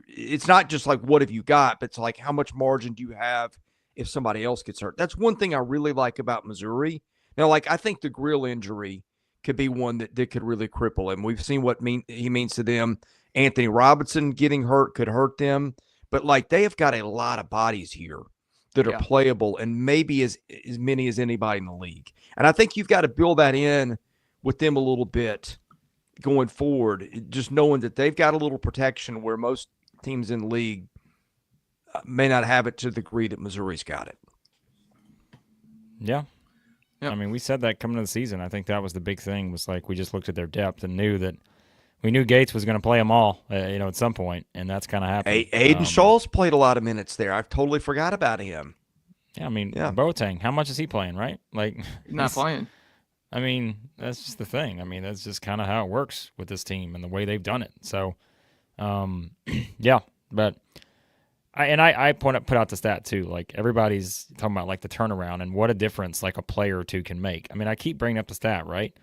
it's not just like what have you got, but it's like how much margin do you have if somebody else gets hurt. That's one thing I really like about Missouri. Now, like I think the Grill injury could be one that could really cripple him. We've seen what he means to them. Anthony Robinson getting hurt could hurt them, but like they have got a lot of bodies here that are playable, and maybe as many as anybody in the league. And I think you've got to build that in with them a little bit going forward, just knowing that they've got a little protection where most teams in the league may not have it to the degree that Missouri's got it. Yeah. Yep. I mean, we said that coming to the season. I think that was the big thing, was like we just looked at their depth and knew Gates was going to play them all, at some point, and that's kind of happened. Aiden Shaw's played a lot of minutes there. I totally forgot about him. Yeah, I mean, Boateng, how much is he playing, right? Like, not playing. I mean, that's just the thing. I mean, that's just kind of how it works with this team and the way they've done it. So, yeah, but I put out the stat too. Like everybody's talking about like the turnaround and what a difference like a player or two can make. I mean, I keep bringing up the stat, right?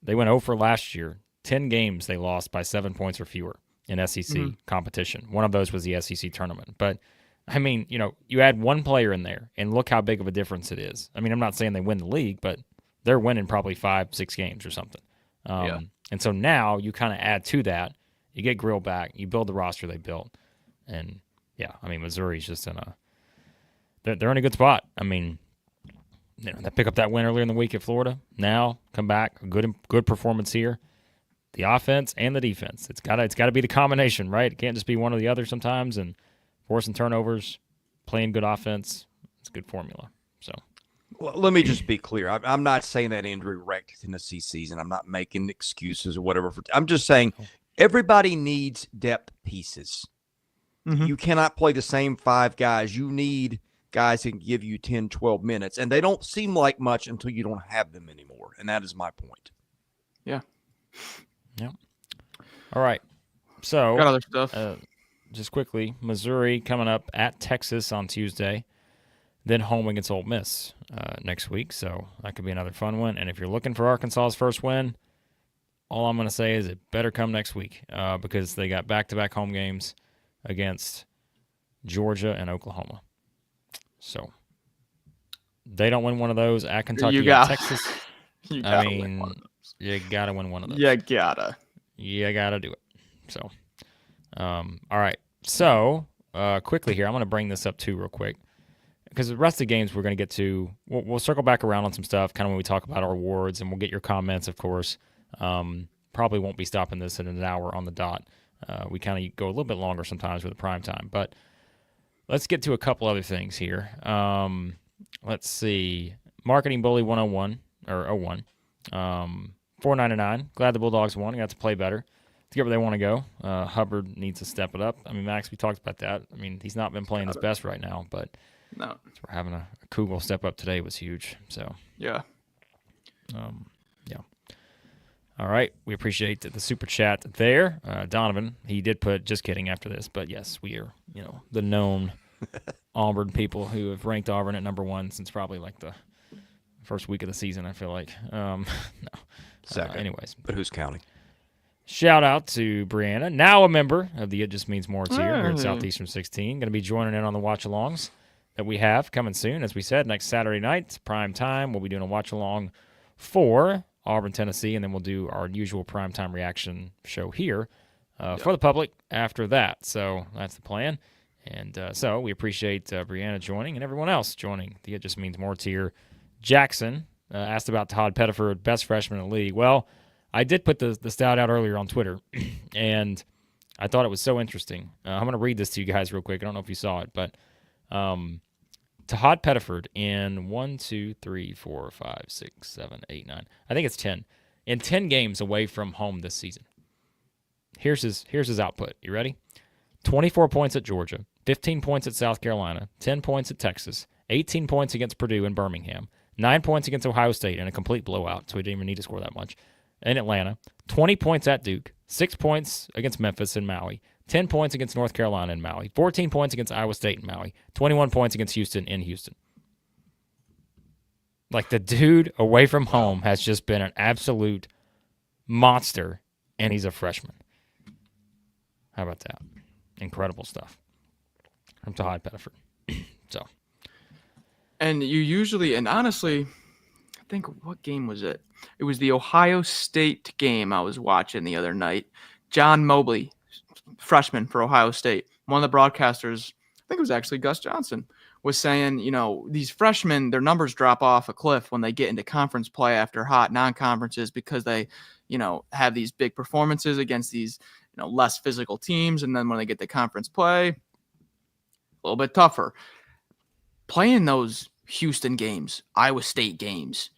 They went 0 for last year. 10 games they lost by 7 points or fewer in SEC competition. One of those was the SEC tournament. But, I mean, you add one player in there, and look how big of a difference it is. I mean, I'm not saying they win the league, but they're winning probably 5-6 games or something. And so now you kind of add to that. You get Grill back. You build the roster they built. And, yeah, I mean, Missouri's just they're in a good spot. I mean, they pick up that win earlier in the week at Florida. Now come back, good performance here. The offense and the defense. It's got to be the combination, right? It can't just be one or the other sometimes. And forcing turnovers, playing good offense, it's a good formula. So, well, let me just be clear. I'm not saying that injury wrecked Tennessee season. I'm not making excuses or whatever. I'm just saying everybody needs depth pieces. Mm-hmm. You cannot play the same 5 guys. You need guys who can give you 10, 12 minutes, and they don't seem like much until you don't have them anymore. And that is my point. Yeah. Yeah. All right. So, got other stuff. Just quickly, Missouri coming up at Texas on Tuesday, then home against Ole Miss next week. So that could be another fun one. And if you're looking for Arkansas's first win, all I'm going to say is it better come next week because they got back-to-back home games against Georgia and Oklahoma. So they don't win one of those at Kentucky and Texas. You got to win one of those. You got to win one of those. You got to. You got to do it. So, all right. So quickly here, I'm going to bring this up too real quick because the rest of the games we're going to get to, we'll circle back around on some stuff kind of when we talk about our awards, and we'll get your comments, of course. Probably won't be stopping this in an hour on the dot. We kind of go a little bit longer sometimes with the prime time, but let's get to a couple other things here. Let's see. Marketing Bully 101 or 01. $4.99. Glad the Bulldogs won. Got to play better to get where they want to go. Hubbard needs to step it up. I mean, Max, we talked about that. I mean, he's not been playing his best right now, but no, we're having a Kugel step up today was huge. So yeah. Yeah. All right. We appreciate the super chat there. Donovan, he did put, just kidding after this, but yes, we are, the known Auburn people who have ranked Auburn at number 1 since probably like the first week of the season, I feel like. No. Second. Anyways. But who's counting? Shout out to Brianna, now a member of the It Just Means More tier here at Southeastern 16. Going to be joining in on the watch-alongs that we have coming soon. As we said, next Saturday night, prime time, we'll be doing a watch-along for Auburn, Tennessee, and then we'll do our usual primetime reaction show here for the public after that. So that's the plan. And so we appreciate Brianna joining and everyone else joining the It Just Means More tier. Jackson asked about Todd Pettiford, best freshman in the league. Well, I did put the stat out earlier on Twitter, and I thought it was so interesting. I'm going to read this to you guys real quick. I don't know if you saw it, but Todd Pettiford in 1, 2, 3, 4, 5, 6, 7, 8, 9. I think it's 10. In 10 games away from home this season. Here's his output. You ready? 24 points at Georgia, 15 points at South Carolina, 10 points at Texas, 18 points against Purdue and Birmingham, 9 points against Ohio State in a complete blowout, so he didn't even need to score that much. In Atlanta, 20 points at Duke, 6 points against Memphis and Maui, 10 points against North Carolina and Maui, 14 points against Iowa State and Maui, 21 points against Houston in Houston. Like, the dude away from home has just been an absolute monster, and he's a freshman. How about that? Incredible stuff from Todd Pettiford. So, and you usually, and honestly, I think, what game was it? It was the Ohio State game I was watching the other night. John Mobley, freshman for Ohio State, one of the broadcasters, I think it was actually Gus Johnson, was saying, these freshmen, their numbers drop off a cliff when they get into conference play after hot non-conferences because they, have these big performances against these, less physical teams. And then when they get to conference play, a little bit tougher. Playing those Houston games, Iowa State games,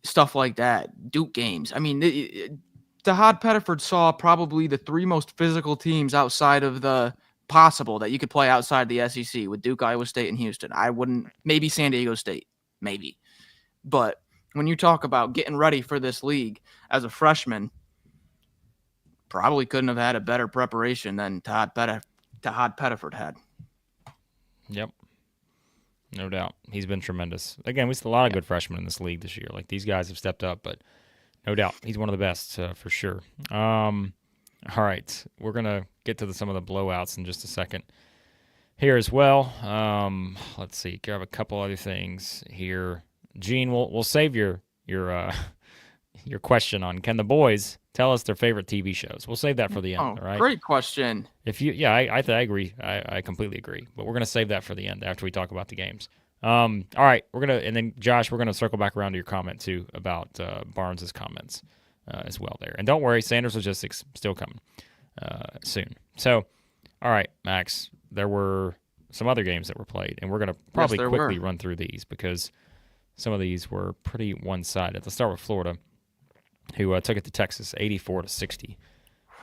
stuff like that, Duke games. I mean, Todd Pettiford saw probably the 3 most physical teams outside of the possible that you could play outside the SEC with Duke, Iowa State, and Houston. I wouldn't, maybe San Diego State, maybe. But when you talk about getting ready for this league as a freshman, probably couldn't have had a better preparation than Todd Pettiford had. Yep. No doubt. He's been tremendous. Again, we see a lot of good freshmen in this league this year. Like, these guys have stepped up, but no doubt he's one of the best for sure. All right. We're going to get to some of the blowouts in just a second here as well. Let's see. Grab a couple other things here. Gene, we'll save your question on can the boys tell us their favorite TV shows. We'll save that for the end. All right. Great question. I agree. I completely agree. But we're gonna save that for the end after we talk about the games. All right. And then Josh, we're gonna circle back around to your comment too about Barnes's comments as well there. And don't worry, Sanders Logistics still coming soon. So, all right, Max. There were some other games that were played, and we're gonna probably quickly run through these because some of these were pretty one-sided. Let's start with Florida, who took it to Texas, 84-60,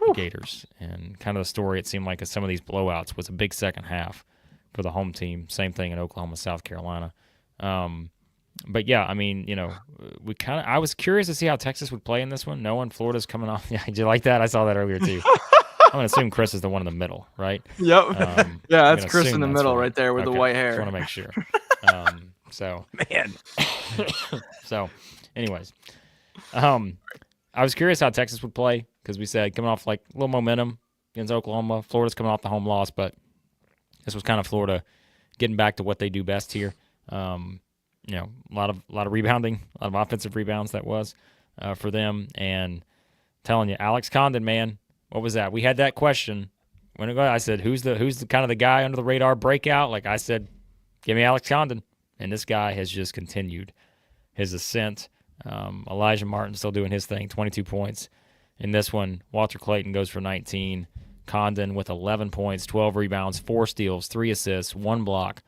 the Gators. And kind of the story, it seemed like, of some of these blowouts was a big second half for the home team. Same thing in Oklahoma, South Carolina. But yeah, I mean, I was curious to see how Texas would play in this one, knowing Florida's coming off. Yeah, did you like that? I saw that earlier too. I'm going to assume Chris is the one in the middle, right? Yep. Yeah, that's Chris in the middle right there with the white hair. Just want to make sure. Man. So, anyways, I was curious how Texas would play because we said coming off like a little momentum against Oklahoma. Florida's coming off the home loss, but this was kind of Florida getting back to what they do best here. A lot of rebounding, a lot of offensive rebounds that was for them. And telling you, Alex Condon, man, what was that? We had that question I said, who's the kind of the guy under the radar breakout? Like I said, give me Alex Condon. And this guy has just continued his ascent. Elijah Martin still doing his thing, 22 points. In this one, Walter Clayton goes for 19. Condon with 11 points, 12 rebounds, 4 steals, 3 assists, 1 block.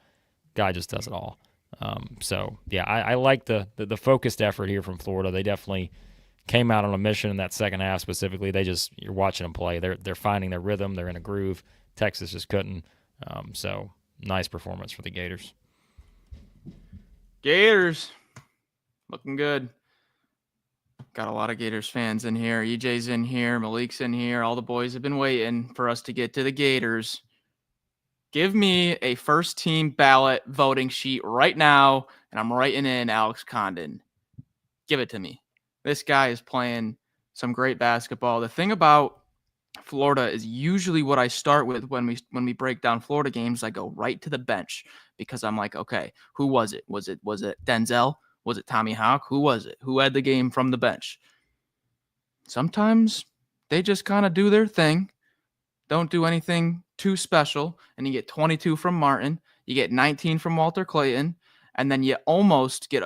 Guy just does it all. I like the focused effort here from Florida. They definitely came out on a mission in that second half specifically. You're watching them play. They're finding their rhythm. They're in a groove. Texas just couldn't. Nice performance for the Gators. Gators looking good. Got a lot of Gators fans in here. EJ's in here. Malik's in here. All the boys have been waiting for us to get to the Gators. Give me a first-team ballot voting sheet right now, and I'm writing in Alex Condon. Give it to me. This guy is playing some great basketball. The thing about Florida is usually what I start with when we break down Florida games. I go right to the bench because I'm like, okay, who was it? Was it Denzel? Was it Tommy Hawk? Who was it? Who had the game from the bench? Sometimes they just kind of do their thing, don't do anything too special, and you get 22 from Martin, you get 19 from Walter Clayton, and then you almost get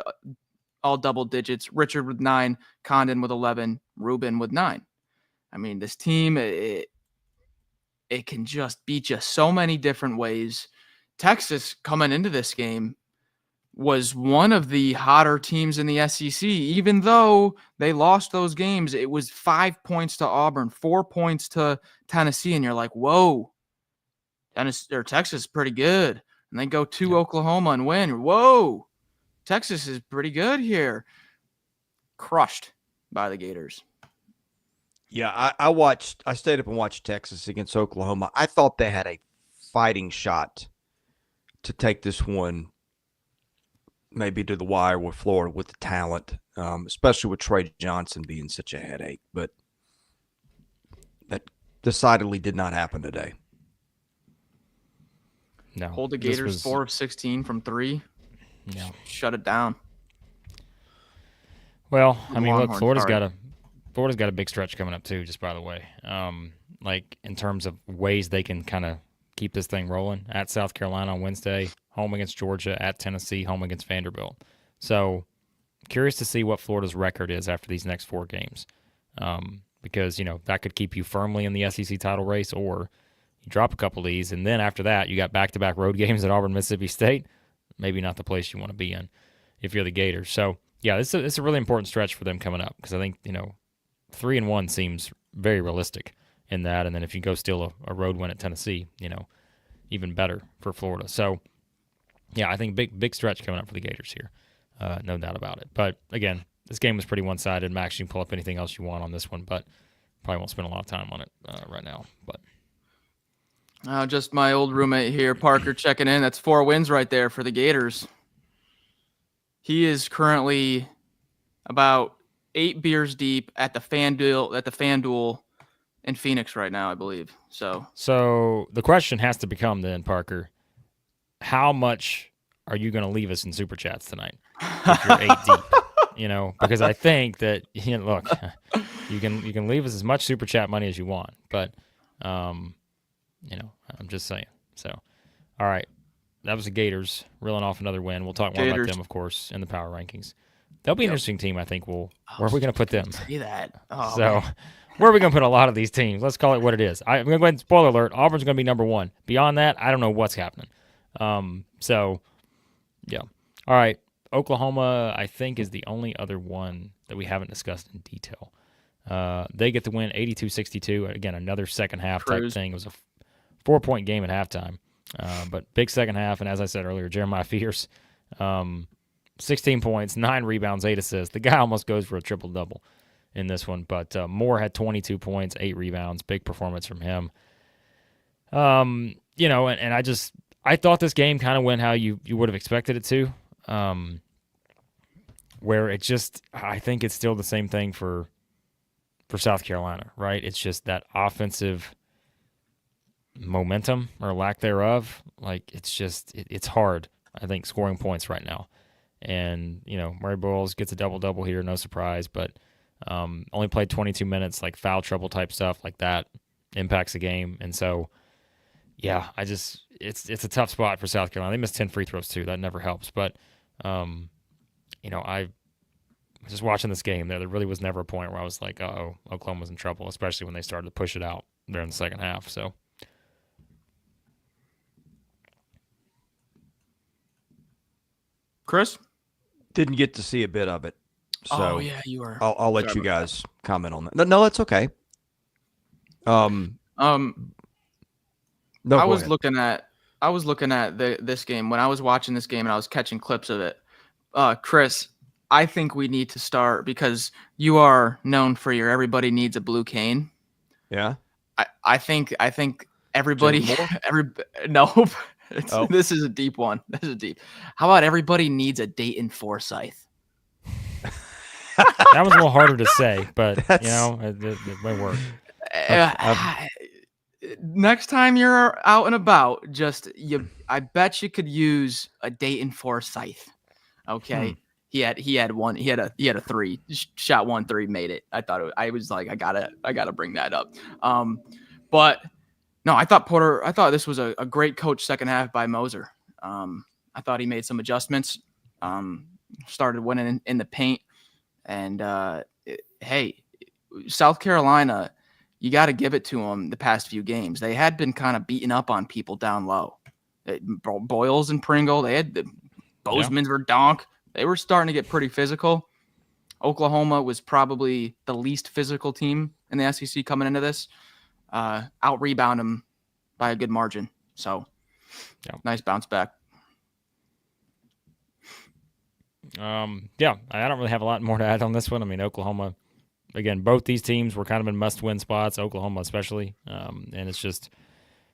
all double digits. Richard with 9, Condon with 11, Rubin with 9. I mean, this team, it can just beat you so many different ways. Texas coming into this game was one of the hotter teams in the SEC. Even though they lost those games, it was 5 points to Auburn, 4 points to Tennessee, and you're like, whoa, Texas is pretty good. And they go to Oklahoma and win. Whoa, Texas is pretty good here. Crushed by the Gators. Yeah, I stayed up and watched Texas against Oklahoma. I thought they had a fighting shot to take this one maybe to the wire with Florida with the talent, especially with Trey Johnson being such a headache. But that decidedly did not happen today. No. Hold the Gators 4 of 16 from 3. No. Shut it down. Well, I mean, look, Florida's got a big stretch coming up too, just by the way. Like in terms of ways they can kind of keep this thing rolling. At South Carolina on Wednesday, home against Georgia, at Tennessee, home against Vanderbilt. So curious to see what Florida's record is after these next 4 games. Because, that could keep you firmly in the SEC title race, or you drop a couple of these, and then after that, you got back-to-back road games at Auburn, Mississippi State. Maybe not the place you want to be in if you're the Gators. So, yeah, it's a really important stretch for them coming up, because I think, 3-1 seems very realistic in that, and then if you go steal a road win at Tennessee, even better for Florida. So, yeah, I think big stretch coming up for the Gators here. No doubt about it. But, again, this game was pretty one-sided. Max, you can pull up anything else you want on this one, but probably won't spend a lot of time on it right now. But just my old roommate here, Parker, checking in. That's 4 wins right there for the Gators. He is currently about 8 beers deep at the FanDuel in Phoenix right now, I believe. So the question has to become then, Parker, how much are you going to leave us in Super Chats tonight if you're 8 deep? Because I think that, look, you can leave us as much Super Chat money as you want, but, I'm just saying. So, all right, that was the Gators reeling off another win. We'll talk more about them, of course, in the power rankings. They'll be an interesting team, I think. Where are we going to put them? Say that. Where are we going to put a lot of these teams? Let's call it what it is. I'm going to go ahead and spoiler alert. Auburn's going to be number 1. Beyond that, I don't know what's happening. Yeah. All right. Oklahoma, I think, is the only other one that we haven't discussed in detail. They get the win 82-62. Again, another second half type thing. It was a 4-point game at halftime. But big second half, and as I said earlier, Jeremiah Fierce, 16 points, 9 rebounds, 8 assists. The guy almost goes for a triple-double in this one, but Moore had 22 points, 8 rebounds, big performance from him. And I thought this game kind of went how you would have expected it to, where I think it's still the same thing for South Carolina, right? It's just that offensive momentum or lack thereof. Like, it's hard, I think, scoring points right now. And, Murray Boyles gets a double-double here, no surprise, but only played 22 minutes, like foul trouble type stuff like that impacts the game. And so, yeah, it's a tough spot for South Carolina. They missed 10 free throws too. That never helps. But I just watching this game, there really was never a point where I was like, "Uh-oh, Oklahoma's in trouble," especially when they started to push it out there in the second half. So, Chris didn't get to see a bit of it. So yeah, you were. I'll let you guys comment on that. No, that's okay. No, I was ahead. looking at this game when I was watching this game and I was catching clips of it. Chris, I think we need to start because you are known for your everybody needs a blue cane. Yeah. I think everybody no. This is a deep one. This is deep. How about everybody needs a Dayton Forsyth? That was a little harder to say, but it might work. Next time you're out and about, I bet you could use a Dayton Forsyth. Okay. He had one. He had a 3 shot 1 3 made it. I was like, I gotta bring that up. But no, I thought this was a great coach second half by Moser. I thought he made some adjustments. Started winning in the paint, and hey, South Carolina, you got to give it to them. The past few games, they had been kind of beating up on people down low. Boyles and Pringle, they had the Bozeman's were donk. They were starting to get pretty physical. Oklahoma was probably the least physical team in the SEC coming into this. Out rebound them by a good margin. So nice bounce back. I don't really have a lot more to add on this one. I mean, Oklahoma, again, both these teams were kind of in must-win spots, Oklahoma especially. And it's just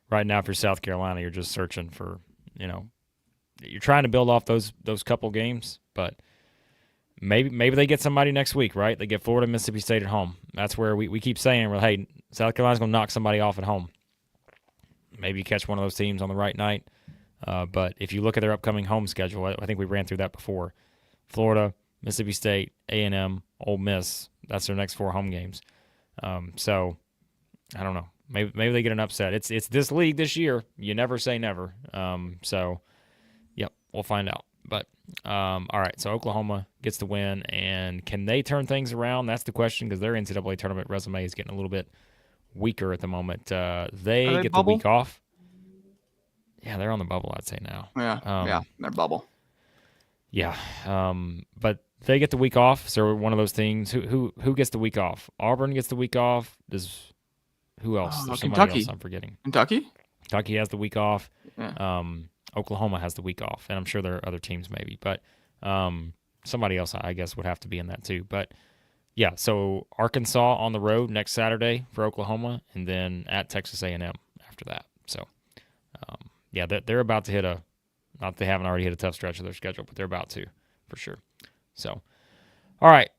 right now, if you're South Carolina, you're just searching for, you're trying to build off those couple games, but maybe they get somebody next week, right? They get Florida, Mississippi State at home. That's where we keep saying, well, hey, South Carolina's going to knock somebody off at home. Maybe you catch one of those teams on the right night. But if you look at their upcoming home schedule, I think we ran through that before. Florida, Mississippi State, A&M, Ole Miss. That's their next 4 home games. So I don't know. Maybe they get an upset. It's this league this year. You never say never. So we'll find out. But all right. So Oklahoma gets the win, and can they turn things around? That's the question, because their NCAA tournament resume is getting a little bit weaker at the moment. They get bubble? the week off. Yeah, they're on the bubble, I'd say now. Yeah, they're bubble. Yeah, but they get the week off. So one of those things. Who gets the week off? Auburn gets the week off. Who else? There's Kentucky. Else I'm forgetting. Kentucky has the week off. Yeah. Oklahoma has the week off, and I'm sure there are other teams maybe, but somebody else I guess would have to be in that too. But yeah, so Arkansas on the road next Saturday for Oklahoma, and then at Texas A&M after that. So they're about to hit not that they haven't already hit a tough stretch of their schedule, but they're about to for sure. So, all right.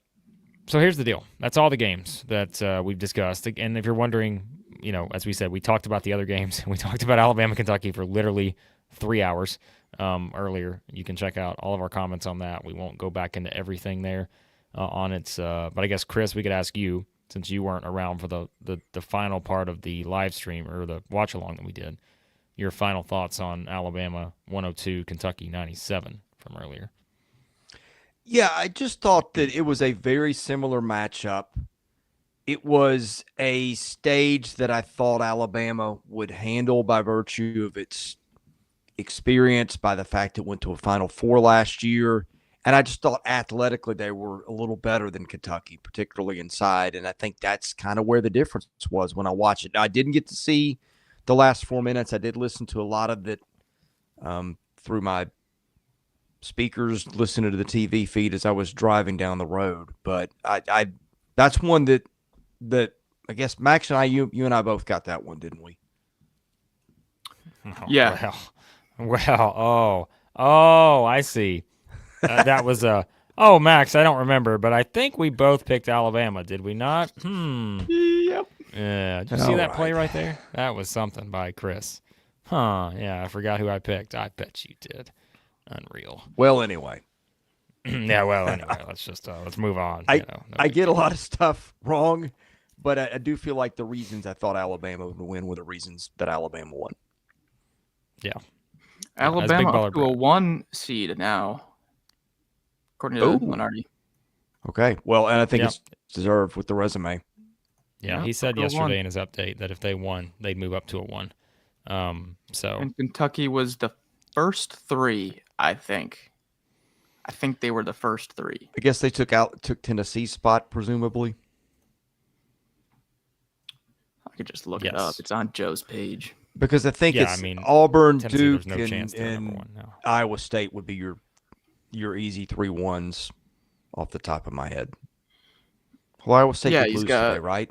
So here's the deal. That's all the games that we've discussed. And if you're wondering, as we said, we talked about the other games. We talked about Alabama, Kentucky for literally 3 hours earlier. You can check out all of our comments on that. We won't go back into everything there on it. But I guess, Chris, we could ask you, since you weren't around for the final part of the live stream or the watch-along that we did, your final thoughts on Alabama 102, Kentucky 97 from earlier. Yeah, I just thought that it was a very similar matchup. It was a stage that I thought Alabama would handle by virtue of its experience, by the fact it went to a Final Four last year. And I just thought athletically they were a little better than Kentucky, particularly inside. And I think that's kind of where the difference was when I watched it. Now, I didn't get to see the last 4 minutes. I did listen to a lot of it through my speakers, listening to the TV feed as I was driving down the road. But I that's one that I guess Max and I, you and I both got that one, didn't we? Yeah. Well, I see. That was Max, I don't remember, but I think we both picked Alabama, did we not? Yep. Yeah. Did you see that play right there? That was something by Chris. Huh. Yeah, I forgot who I picked. I bet you did. Unreal. Well, anyway. Anyway, let's move on. I get a lot of stuff wrong, but I do feel like the reasons I thought Alabama would win were the reasons that Alabama won. Yeah. Alabama up to a 1 seed now, according to Lenardi. Okay. Well, and I think it's deserved with the resume. Yeah, he said yesterday in his update that if they won, they'd move up to a 1. And Kentucky was the first 3, I think. I think they were the first 3. I guess they took Tennessee's spot, presumably. I could just look it up. It's on Joe's page. Because I think Auburn, Duke, and Iowa State would be your easy 3-1s off the top of my head. Well, Iowa State could lose today, right?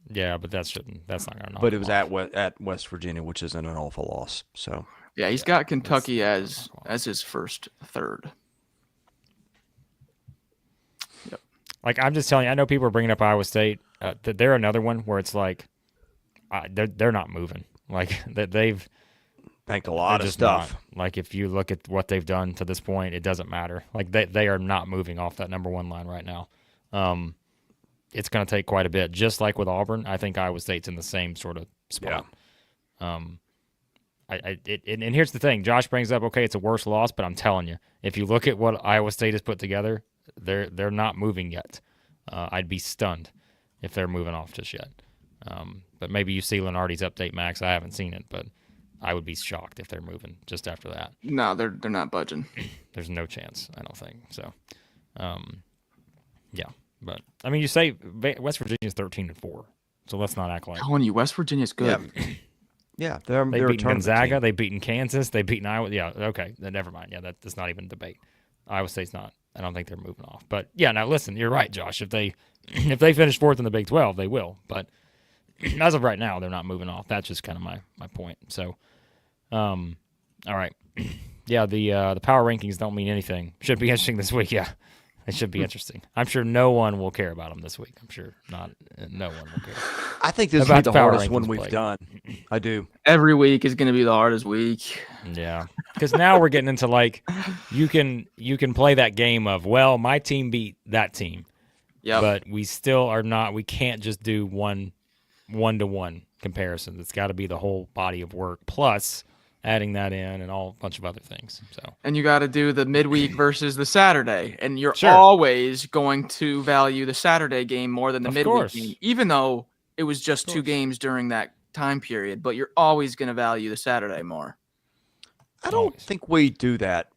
Yeah, but that's not going to. But it was at West Virginia, which isn't an awful loss. So yeah, he's got Kentucky as his first 3rd. Yep. Like I'm just telling you, I know people are bringing up Iowa State. They're another one where it's like they're not moving. Like they've banked a lot of stuff. Like if you look at what they've done to this point, it doesn't matter. Like they are not moving off that number 1 line right now. It's going to take quite a bit. Just like with Auburn, I think Iowa State's in the same sort of spot. Yeah. And here's the thing. Josh brings up, okay, it's a worse loss, but I'm telling you, if you look at what Iowa State has put together, they're not moving yet. I'd be stunned if they're moving off just yet. But maybe you see Lenardi's update, Max. I haven't seen it, but I would be shocked if they're moving just after that. No, they're not budging. There's no chance, I don't think. So, yeah. But I mean, you say West Virginia's 13-4, so let's not act like. I'm telling you, West Virginia's good. Yeah, they've beaten Gonzaga, they've beaten Kansas, they've beaten Iowa. Yeah, okay, then never mind. Yeah, that's not even a debate. Iowa State's not. I don't think they're moving off. But yeah, now listen, you're right, Josh. If they finish 4th in the Big 12, they will. But as of right now, they're not moving off. That's just kind of my point. So, all right, yeah, the power rankings don't mean anything. Should be interesting this week. Yeah. It should be interesting. I'm sure no one will care about them this week. I'm sure no one will care. I think this will be the hardest one we've done. I do. Every week is going to be the hardest week. Yeah, because now we're getting into like you can play that game of, well, my team beat that team. Yeah. But we still are not. We can't just do one-to-one comparison. It's got to be the whole body of work plus adding that in and a bunch of other things. So and you got to do the midweek versus the Saturday, and you're always going to value the Saturday game more than the midweek game, even though it was just 2 games during that time period. But you're always going to value the Saturday more. I don't think we do that.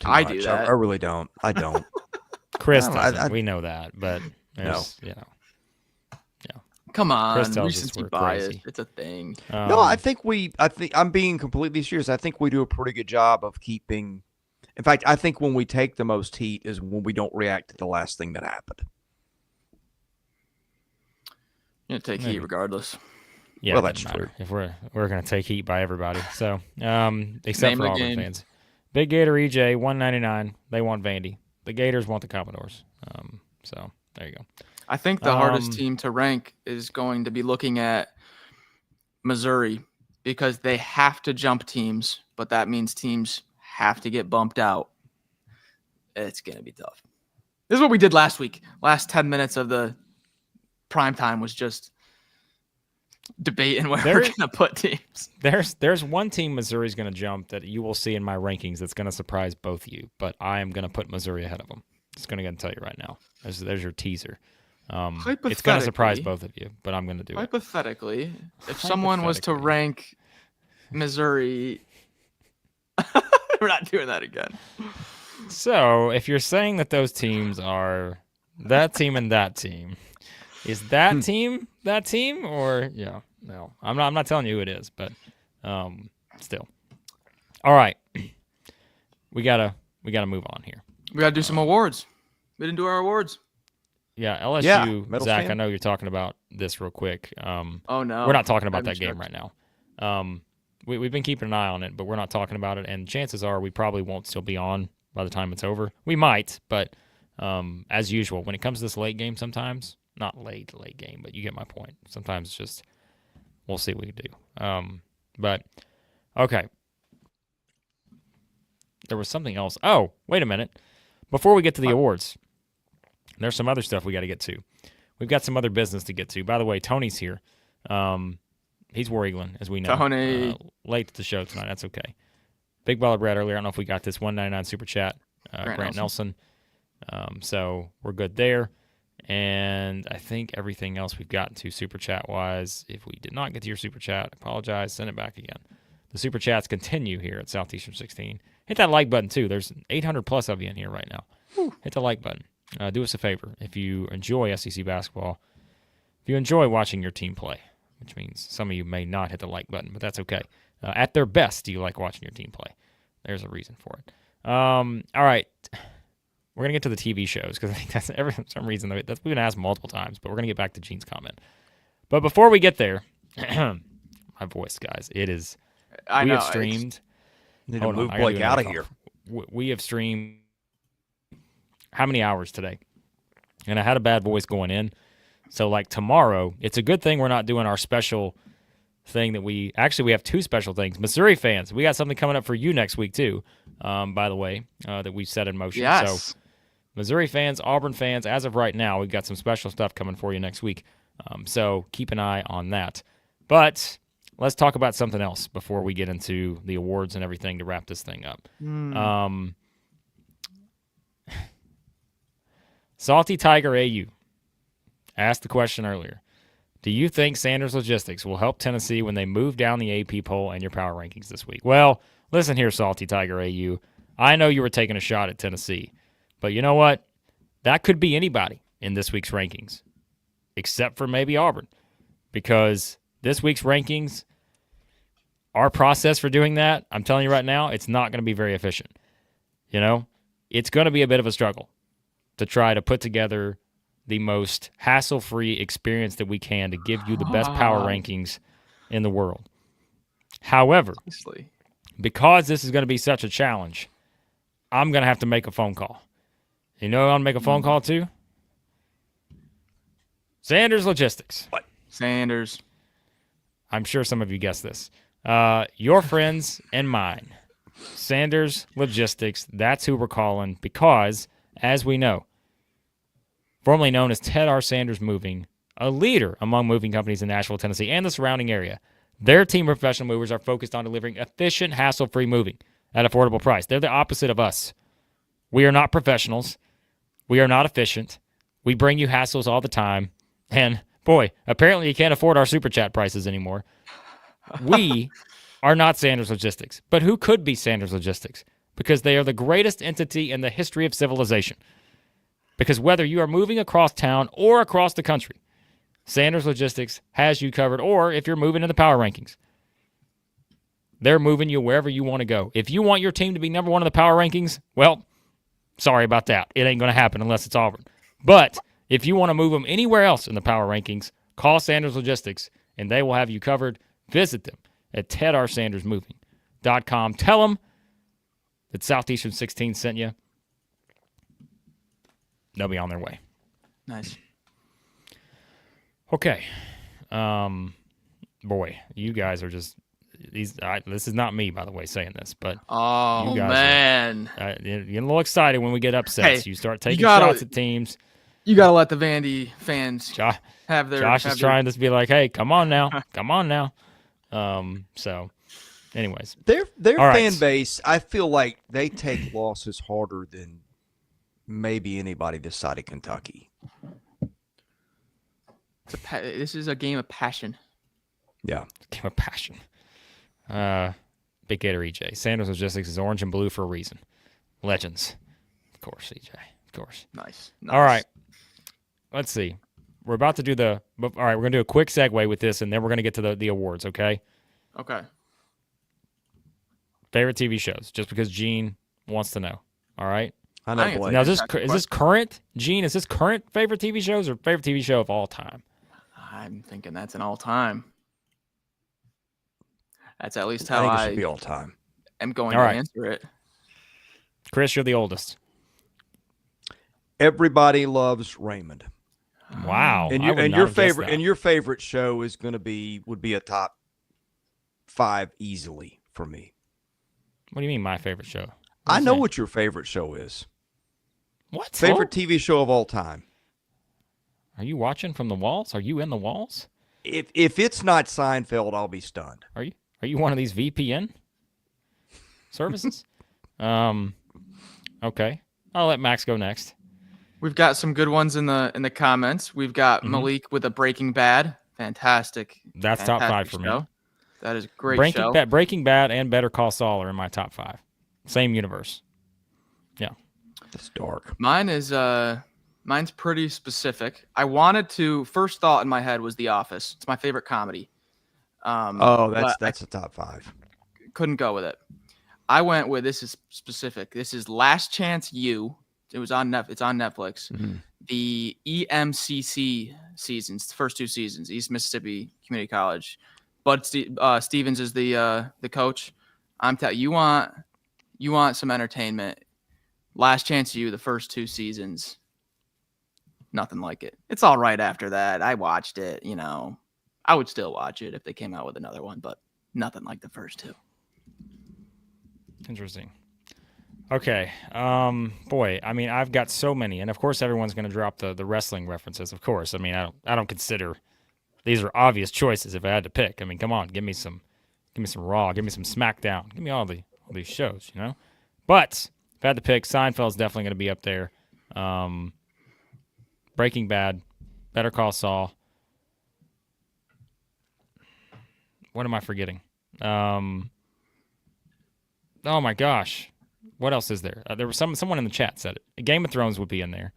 I do that. I really don't. I don't. Chris doesn't. We know that, but no. Come on, recency bias. Crazy. It's a thing. No, I think I'm being completely serious. I think we do a pretty good job of keeping. In fact, I think when we take the most heat is when we don't react to the last thing that happened. You're gonna take heat regardless. Yeah, well, that's true. If we're gonna take heat by everybody, so except for Auburn fans. Big Gator EJ 199. They want Vandy. The Gators want the Commodores. So there you go. I think the hardest team to rank is going to be looking at Missouri because they have to jump teams, but that means teams have to get bumped out. It's going to be tough. This is what we did last week. Last 10 minutes of the primetime was just debating where we're going to put teams. There's one team Missouri's going to jump that you will see in my rankings that's going to surprise both of you, but I am going to put Missouri ahead of them. Just going to tell you right now. There's your teaser. It's going to surprise both of you, but I'm going to do it. Hypothetically, if someone was to rank Missouri, we're not doing that again. So if you're saying that those teams are that team and that team, is that team or no? I'm not telling you who it is, but still. All right, we gotta move on here. We gotta do some awards. We didn't do our awards. Yeah, LSU, Zach, stand. I know you're talking about this real quick. Oh, no. We're not talking about that game right now. We've been keeping an eye on it, but we're not talking about it, and chances are we probably won't still be on by the time it's over. We might, but as usual, when it comes to this late game sometimes, not late game, but you get my point. Sometimes it's just we'll see what we can do. But, okay. There was something else. Oh, wait a minute. Before we get to the awards, there's some other stuff we got to get to. We've got some other business to get to. By the way, Tony's here. He's War Eagling, as we know. Tony. Late to the show tonight. That's okay. Big Baller Brad earlier. I don't know if we got this 199 super chat. Grant Nelson. So we're good there. And I think everything else we've gotten to super chat wise. If we did not get to your super chat, apologize. Send it back again. The super chats continue here at Southeastern 16. Hit that like button too. There's 800 plus of you in here right now. Whew. Hit the like button. Do us a favor. If you enjoy SEC basketball, if you enjoy watching your team play, which means some of you may not hit the like button, but that's okay. At their best, do you like watching your team play? There's a reason for it. All right. We're going to get to the TV shows because I think that's for some reason we've been asked multiple times, but we're going to get back to Gene's comment. But before we get there, my voice, guys, it is. We have streamed. Need to move Blake out of here. We have streamed how many hours today? And I had a bad voice going in. So, like, tomorrow, it's a good thing we're not doing our special thing that we have two special things. Missouri fans, we got something coming up for you next week, too, by the way, that we've set in motion. Yes. So, Missouri fans, Auburn fans, as of right now, we've got some special stuff coming for you next week. So, keep an eye on that. But let's talk about something else before we get into the awards and everything to wrap this thing up. Salty Tiger AU asked the question earlier. Do you think Sanders Logistics will help Tennessee when they move down the AP poll and your power rankings this week? Well, listen here, Salty Tiger AU. I know you were taking a shot at Tennessee, but you know what? That could be anybody in this week's rankings, except for maybe Auburn, because this week's rankings, our process for doing that, I'm telling you right now, it's not going to be very efficient. You know, it's going to be a bit of a struggle to try to put together the most hassle-free experience that we can to give you the best power rankings in the world. However, because this is going to be such a challenge, I'm going to have to make a phone call. You know who I'm going to make a phone call to? Sanders Logistics. What? Sanders. I'm sure some of you guessed this. Your friends and mine. Sanders Logistics, that's who we're calling because, as we know, formerly known as Ted R. Sanders Moving, a leader among moving companies in Nashville, Tennessee, and the surrounding area. Their team of professional movers are focused on delivering efficient, hassle-free moving at affordable price. They're the opposite of us. We are not professionals. We are not efficient. We bring you hassles all the time. And, boy, apparently you can't afford our Super Chat prices anymore. We are not Sanders Logistics. But who could be Sanders Logistics? Because they are the greatest entity in the history of civilization. Because whether you are moving across town or across the country, Sanders Logistics has you covered. Or if you're moving in the power rankings, they're moving you wherever you want to go. If you want your team to be number one in the power rankings, well, sorry about that. It ain't going to happen unless it's Auburn. But if you want to move them anywhere else in the power rankings, call Sanders Logistics, and they will have you covered. Visit them at tedrsandersmoving.com. Tell them that Southeastern 16 sent you. They'll be on their way. Nice. Okay. Boy, you guys are just these. This is not me, by the way, saying this, but you guys are getting a little excited when we get upsets. Hey, you start taking shots at teams. You got to let the Vandy fans have their. Josh is trying to be like, "Hey, come on now, come on now." So, anyways, their fan base, I feel like they take losses harder than maybe anybody this side of Kentucky. This is a game of passion. Yeah. Game of passion. Big Gator EJ. Sanders Logistics is orange and blue for a reason. Legends. Of course, EJ. Of course. Nice. All right. Let's see. We're about to do all right, we're going to do a quick segue with this, and then we're going to get to the awards, okay? Okay. Favorite TV shows, just because Gene wants to know. All right? I know, Blake. Now, is this current, Gene? Is this current favorite TV shows or favorite TV show of all time? I'm thinking that's an all-time. That's at least how I think it should be all-time. I'm going to answer it. Chris, you're the oldest. Everybody Loves Raymond. Wow. And your favorite show would be a top 5 easily for me. What do you mean my favorite show? I know what your favorite show is. What? Favorite TV show of all time. Are you watching from the walls? Are you in the walls? If it's not Seinfeld, I'll be stunned. Are you one of these VPN services? Okay. I'll let Max go next. We've got some good ones in the comments. We've got Malik with a Breaking Bad. Fantastic. That's top 5 for me. That is a great show. Breaking Bad and Better Call Saul are in my top 5. Same universe. Yeah. It's dark. Mine's pretty specific. I wanted to, first thought in my head was The Office. It's my favorite comedy. That's a top 5. Couldn't go with it. I went with, this is specific. This is Last Chance U. It's on Netflix. Mm-hmm. The EMCC seasons, the first 2 seasons, East Mississippi Community College. Bud Stevens is the coach. I'm telling you, you want some entertainment. Last Chance U, the first 2 seasons. Nothing like it. It's all right after that. I watched it, I would still watch it if they came out with another one, but nothing like the first 2. Interesting. Okay. Boy, I mean, I've got so many, and of course everyone's going to drop the wrestling references, of course. I mean, I don't consider these are obvious choices if I had to pick. I mean, come on, give me some Raw, give me some SmackDown, give me all these shows, But if I had to pick, Seinfeld's definitely going to be up there. Breaking Bad, Better Call Saul. What am I forgetting? Oh my gosh. What else is there? There was someone in the chat said it. Game of Thrones would be in there.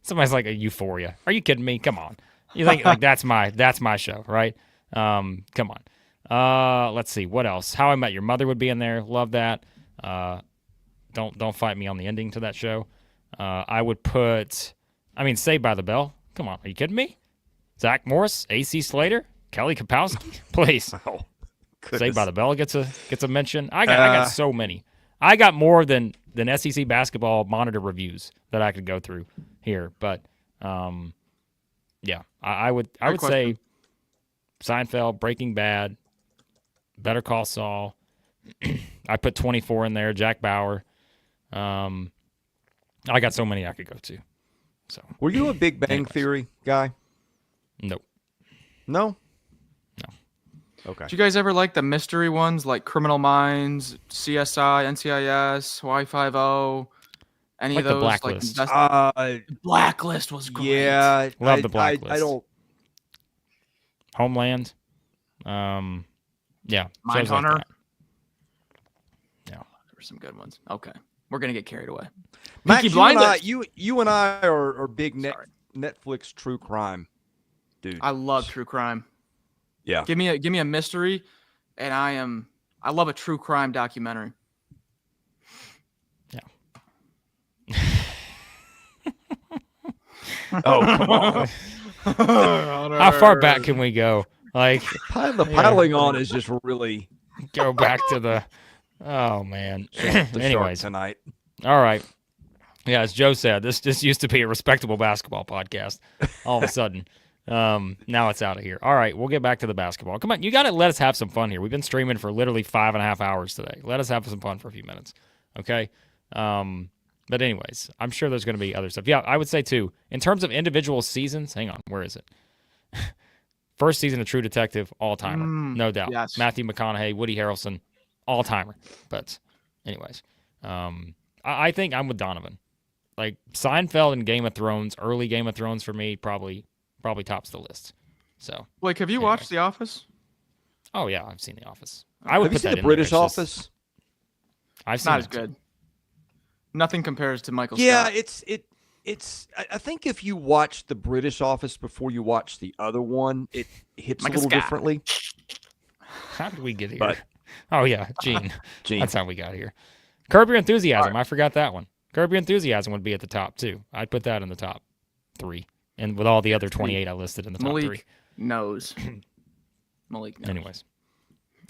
Somebody's like a Euphoria. Are you kidding me? Come on. You think like that's my show, right? Come on. Let's see. What else? How I Met Your Mother would be in there. Love that. Don't fight me on the ending to that show. I would put Saved by the Bell. Come on. Are you kidding me? Zach Morris, AC Slater, Kelly Kapowski. Please. Oh. Saved by the Bell gets a mention. I got so many. I got more than SEC basketball monitor reviews that I could go through here. But yeah, I would say Seinfeld, Breaking Bad, Better Call Saul. I put 24 in there. Jack Bauer. I got so many I could go to. So were you a Big Bang Theory guy? Nope. No. Okay. Do you guys ever like the mystery ones like Criminal Minds, CSI, NCIS, Y50? Any of those? The Blacklist. Blacklist was great. Yeah, love the Blacklist. I don't. Homeland. Yeah. Mindhunter. Like yeah. There were some good ones. Okay, we're gonna get carried away. Max, you and I are big Netflix true crime dudes. I love true crime. Yeah. Give me a mystery, and I love a true crime documentary. Yeah. Oh, come on. How far back can we go? Like the piling on is just really go back to the oh man. Anyways, tonight. All right. Yeah, as Joe said, this used to be a respectable basketball podcast. All of a sudden. Now it's out of here. All right, we'll get back to the basketball. Come on, you got to let us have some fun here. We've been streaming for literally 5.5 hours today. Let us have some fun for a few minutes, okay? But anyways, I'm sure there's going to be other stuff. Yeah, I would say, too, in terms of individual seasons, hang on, where is it? First season of True Detective, all-timer, no doubt. Yes. Matthew McConaughey, Woody Harrelson, all-timer. But anyways, I think I'm with Donovan. Like, Seinfeld and Game of Thrones, early Game of Thrones for me, probably tops the list. So, Blake, have you watched The Office? Oh yeah, I've seen The Office. I would have put you seen that in the British there. Office. I've seen not as good. Nothing compares to Michael Yeah, Scott. it's. I think if you watch the British Office before you watch the other one, it hits Michael a little Scott. differently. How did we get here? But, oh yeah, Gene. Gene. That's how we got here. Curb Your Enthusiasm. Right. I forgot that one. Curb Your Enthusiasm would be at the top too. I'd put that in the top 3. And with all the other 28 I listed in the top Malik 3. knows. Malik knows. Anyways.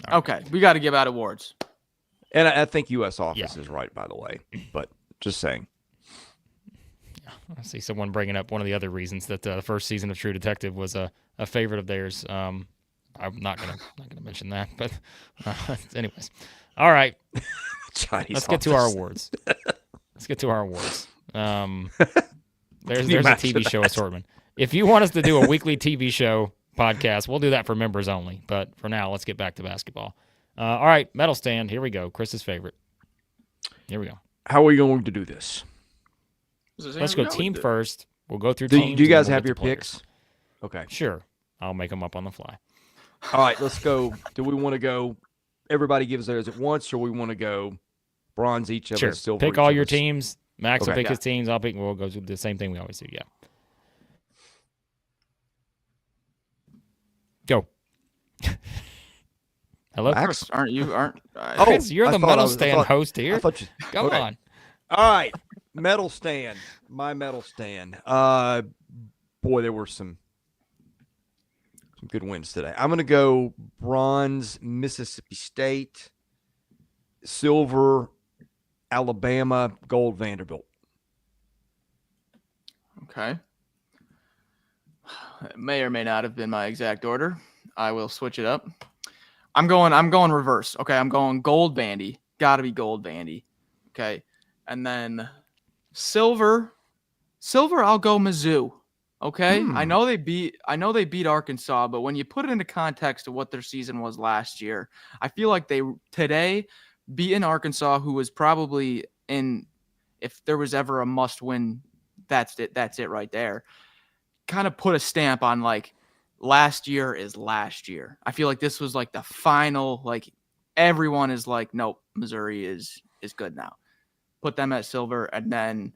Right. Okay, we got to give out awards. And I think U.S. Office is right, by the way. But just saying. Yeah, I see someone bringing up one of the other reasons that the first season of True Detective was a favorite of theirs. I'm not gonna mention that, but anyways. All right. Let's get to our awards. There's a TV show assortment. If you want us to do a weekly TV show podcast, we'll do that for members only. But for now, let's get back to basketball. All right, medal stand. Here we go. Chris's favorite. Here we go. How are we going to do this? Let's go team first. We'll go through teams. Do you guys have your picks? Okay. Sure. I'll make them up on the fly. All right, let's go. Do we want to go? Everybody gives theirs at once, or we want to go bronze each of us, silver? Pick all your teams. Max will pick his teams. I'll pick. We'll go through the same thing we always do. Yeah. Go. Hello, Max? Aren't you? Chris, you're the medal stand host here. Come on. All right, medal stand. My medal stand. Boy, there were some good wins today. I'm going to go bronze, Mississippi State, silver, Alabama, gold, Vanderbilt. Okay. It may or may not have been my exact order. I will switch it up. I'm going reverse. Okay, I'm going gold bandy. Got to be gold bandy. Okay. And then silver, I'll go Mizzou. Okay? I know they beat Arkansas, but when you put it into context of what their season was last year, I feel like they today beating Arkansas, who was probably if there was ever a must win, that's it right there. Kind of put a stamp on like last year is last year. I feel like this was like the final, like everyone is like, nope, Missouri is good now. Put them at silver, and then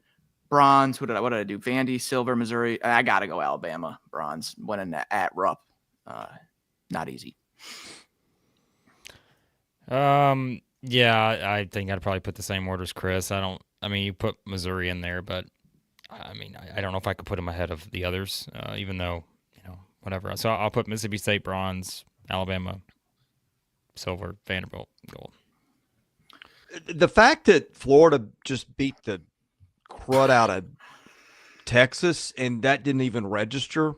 bronze. What did I do? Vandy, silver, Missouri. I gotta go Alabama. Bronze, winning at Rupp. Not easy. Yeah, I think I'd probably put the same order as Chris. You put Missouri in there, but I don't know if I could put them ahead of the others, even though, whatever. So I'll put Mississippi State bronze, Alabama silver, Vanderbilt gold. The fact that Florida just beat the crud out of Texas and that didn't even register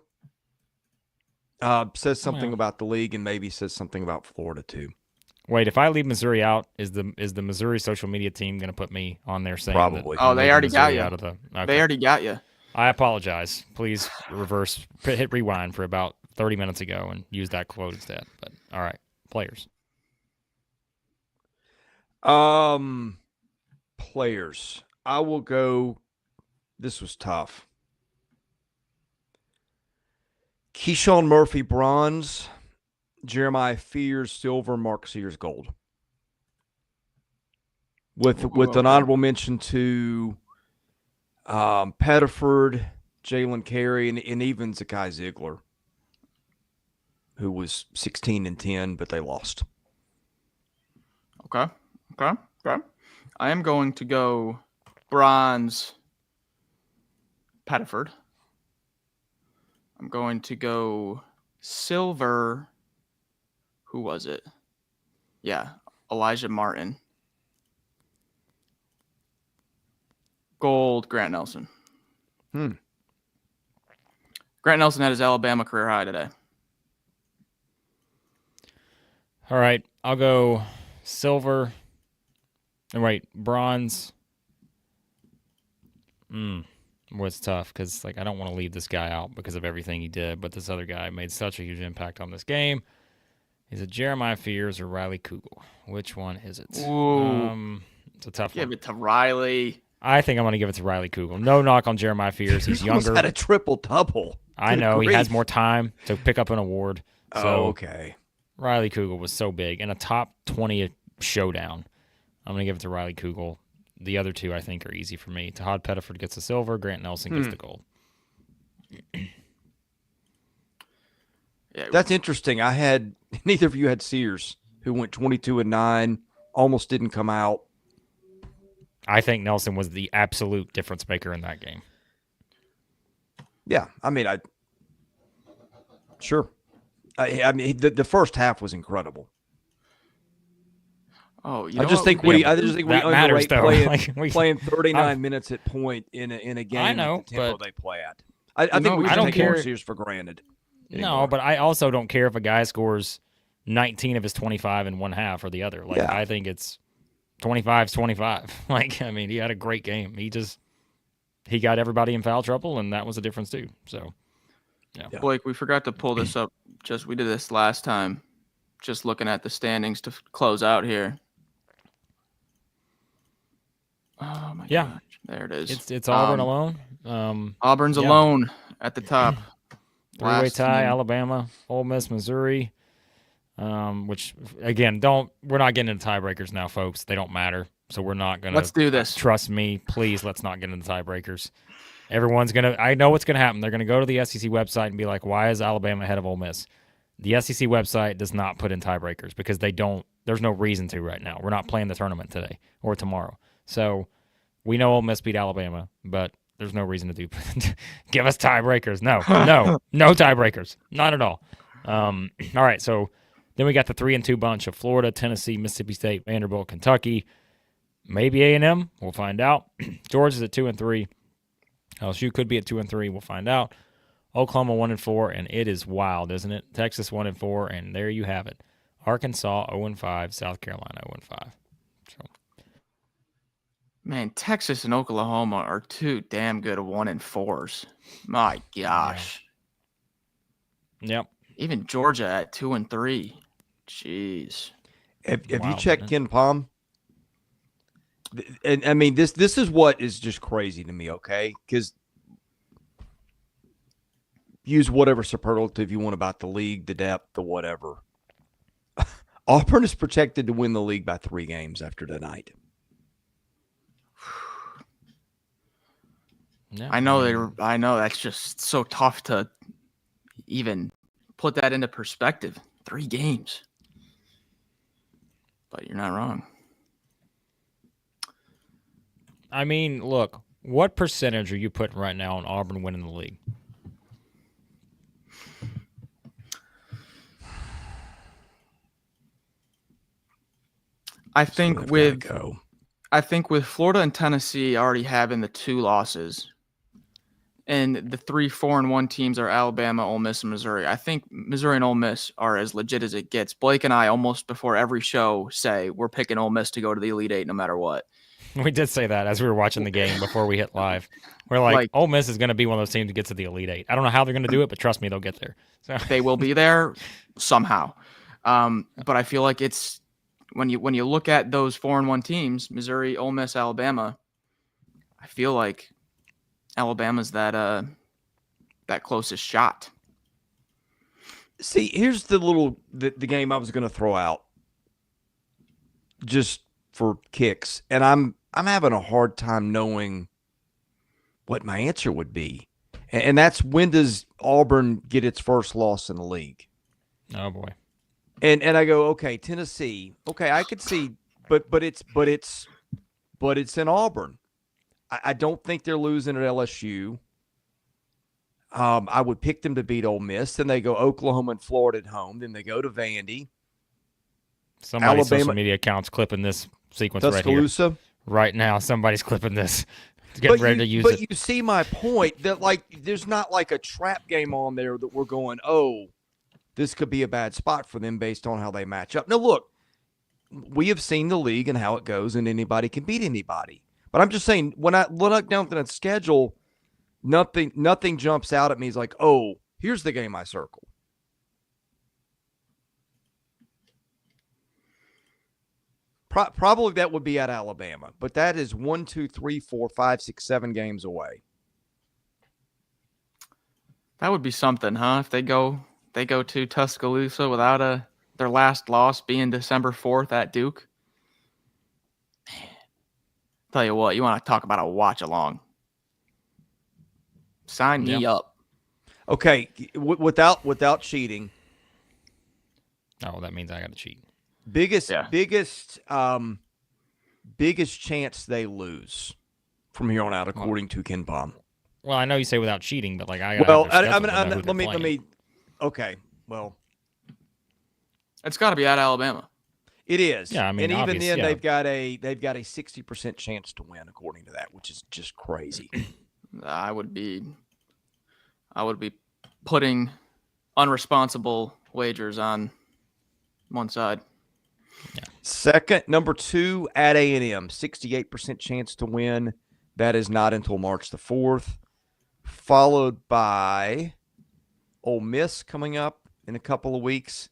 says something about the league, and maybe says something about Florida too. Wait, if I leave Missouri out, is the Missouri social media team going to put me on there saying probably? They already got you. Okay. They already got you. I apologize. Please hit rewind for about 30 minutes ago and use that quote instead. But all right, players. Players. I will go. This was tough. KeShawn Murphy bronze, Jeremiah Fears silver, Mark Sears gold. With an honorable mention to Pettiford, Jaylen, Carey, and even Zakai Ziegler, who was 16-10, but they lost. Okay. I am going to go bronze, Pettiford. I'm going to go silver. Who was it? Yeah, Elijah Martin. Gold, Grant Nelson. Grant Nelson had his Alabama career high today. All right, I'll go silver. Bronze. Was tough because I don't want to leave this guy out because of everything he did, but this other guy made such a huge impact on this game. Is it Jeremiah Fears or Riley Kugel? Which one is it? Ooh. It's a tough one. Give it to Riley. I think I'm going to give it to Riley Kugel. No knock on Jeremiah Fears. He's younger. He had a triple-double. I know. He has more time to pick up an award. So okay. Riley Kugel was so big. In a top 20 showdown, I'm going to give it to Riley Kugel. The other two, I think, are easy for me. Tahad Pettiford gets the silver. Grant Nelson gets the gold. Yeah, that's interesting. Neither of you had Sears, who went 22-9, almost didn't come out. I think Nelson was the absolute difference maker in that game. Yeah, sure. The first half was incredible. Oh, I just think we underrate playing 39 minutes at point in a game. I know, at the tempo but they play at. I think we should take more Sears for granted. No, but I also don't care if a guy scores 19 of his 25 in one half or the other. I think it's 25's 25. He had a great game. He got everybody in foul trouble, and that was the difference too. So, Yeah. Blake, we forgot to pull this up. We did this last time. Just looking at the standings to close out here. Oh my gosh. There it is. It's Auburn alone. Auburn's alone at the top. Three-way tie, Alabama, Ole Miss, Missouri. Which again, we're not getting into tiebreakers now, folks. They don't matter. So we're not gonna Let's do this. Trust me, please let's not get into tiebreakers. Everyone's I know what's gonna happen. They're gonna go to the SEC website and be like, why is Alabama ahead of Ole Miss? The SEC website does not put in tiebreakers because there's no reason to right now. We're not playing the tournament today or tomorrow. So we know Ole Miss beat Alabama, but there's no reason to give us tiebreakers. No tiebreakers. Not at all. All right, so then we got the 3-2 bunch of Florida, Tennessee, Mississippi State, Vanderbilt, Kentucky, maybe A&M. We'll find out. Georgia's at 2-3. LSU could be at 2-3. We'll find out. Oklahoma 1-4, and it is wild, isn't it? Texas 1-4, and there you have it. Arkansas 0-5, South Carolina 0-5. So, man, Texas and Oklahoma are two damn good 1-4s. My gosh. Yep. Even Georgia at 2-3. Jeez. Have you checked Ken Palm? And I mean, this is what is just crazy to me, okay? Because use whatever superlative you want about the league, the depth, the whatever. Auburn is projected to win the league by 3 games after tonight. Yeah. I know that's just so tough to even put that into perspective. 3 games. But you're not wrong. I mean, look, what percentage are you putting right now on Auburn winning the league? I think with Florida and Tennessee already having the 2 losses, and the 3 4-1 teams are Alabama, Ole Miss, and Missouri. I think Missouri and Ole Miss are as legit as it gets. Blake and I almost before every show say we're picking Ole Miss to go to the Elite Eight no matter what. We did say that as we were watching the game before we hit live. We're like Ole Miss is going to be one of those teams that gets to the Elite Eight. I don't know how they're going to do it, but trust me, they'll get there. So. They will be there somehow. But I feel like it's when you look at those 4-1 teams, Missouri, Ole Miss, Alabama, I feel like Alabama's that closest shot. See, here's the game I was going to throw out just for kicks, and I'm having a hard time knowing what my answer would be, and that's when does Auburn get its first loss in the league? Oh boy. And I go, okay, Tennessee. Okay, I could see, but it's in Auburn. I don't think they're losing at LSU. I would pick them to beat Ole Miss. Then they go Oklahoma and Florida at home. Then they go to Vandy. Somebody's social media account's clipping this sequence right here. Right now, somebody's clipping this. Getting ready to use it. But you see my point that there's not like a trap game on there that we're going, oh, this could be a bad spot for them based on how they match up. Now, look, we have seen the league and how it goes, and anybody can beat anybody. But I'm just saying, when I look down at the schedule, nothing jumps out at me. It's like, oh, here's the game I circle. Probably that would be at Alabama, but that is 1, 2, 3, 4, 5, 6, 7 games away. That would be something, huh? If they go to Tuscaloosa without their last loss being December 4th at Duke. Man, tell you what, you want to talk about a watch along? Sign me up. Okay, without cheating. Oh, that means I got to cheat. Biggest chance they lose from here on out, according to Ken Palm. Well, I know you say without cheating, but like let me. Okay, well, it's got to be at Alabama. It is. Yeah, I mean, and even then, they've got a 60% chance to win, according to that, which is just crazy. I would be putting unresponsible wagers on one side. Yeah. Second, number 2 at A&M, 68% chance to win. That is not until March the 4th. Followed by Ole Miss coming up in a couple of weeks.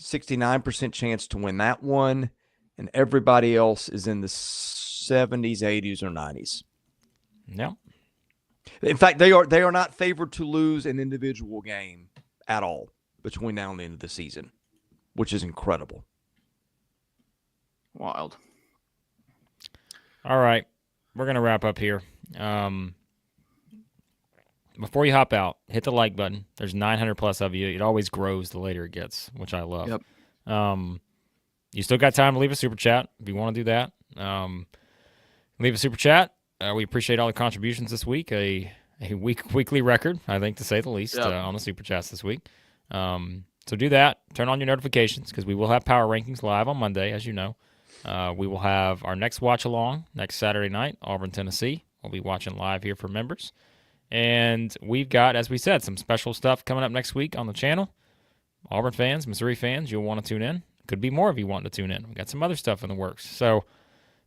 69% chance to win that one. And everybody else is in the 70s, 80s, or 90s. No. In fact, they are not favored to lose an individual game at all between now and the end of the season, which is incredible. Wild. All right. We're going to wrap up here. Before you hop out, hit the like button. There's 900 plus of you. It always grows the later it gets, which I love. Yep. You still got time to leave a super chat if you want to do that. Leave a super chat. We appreciate all the contributions this week. A weekly record, I think, to say the least, on the super chats this week. So do that. Turn on your notifications because we will have power rankings live on Monday, as you know. We will have our next watch along next Saturday night, Auburn, Tennessee. We'll be watching live here for members. And we've got, as we said, some special stuff coming up next week on the channel. Auburn fans, Missouri fans, you'll want to tune in. Could be more if you want to tune in. We got some other stuff in the works. So,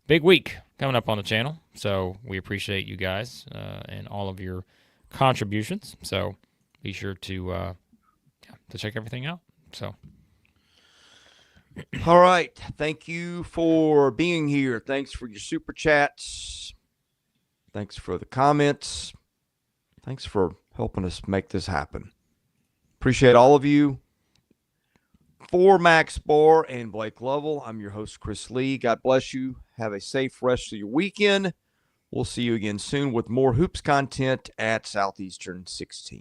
big week coming up on the channel. So, we appreciate you guys and all of your contributions. So, be sure to check everything out. So, all right. Thank you for being here. Thanks for your super chats. Thanks for the comments. Thanks for helping us make this happen. Appreciate all of you. For Max Barr and Blake Lovell, I'm your host, Chris Lee. God bless you. Have a safe rest of your weekend. We'll see you again soon with more hoops content at Southeastern 16.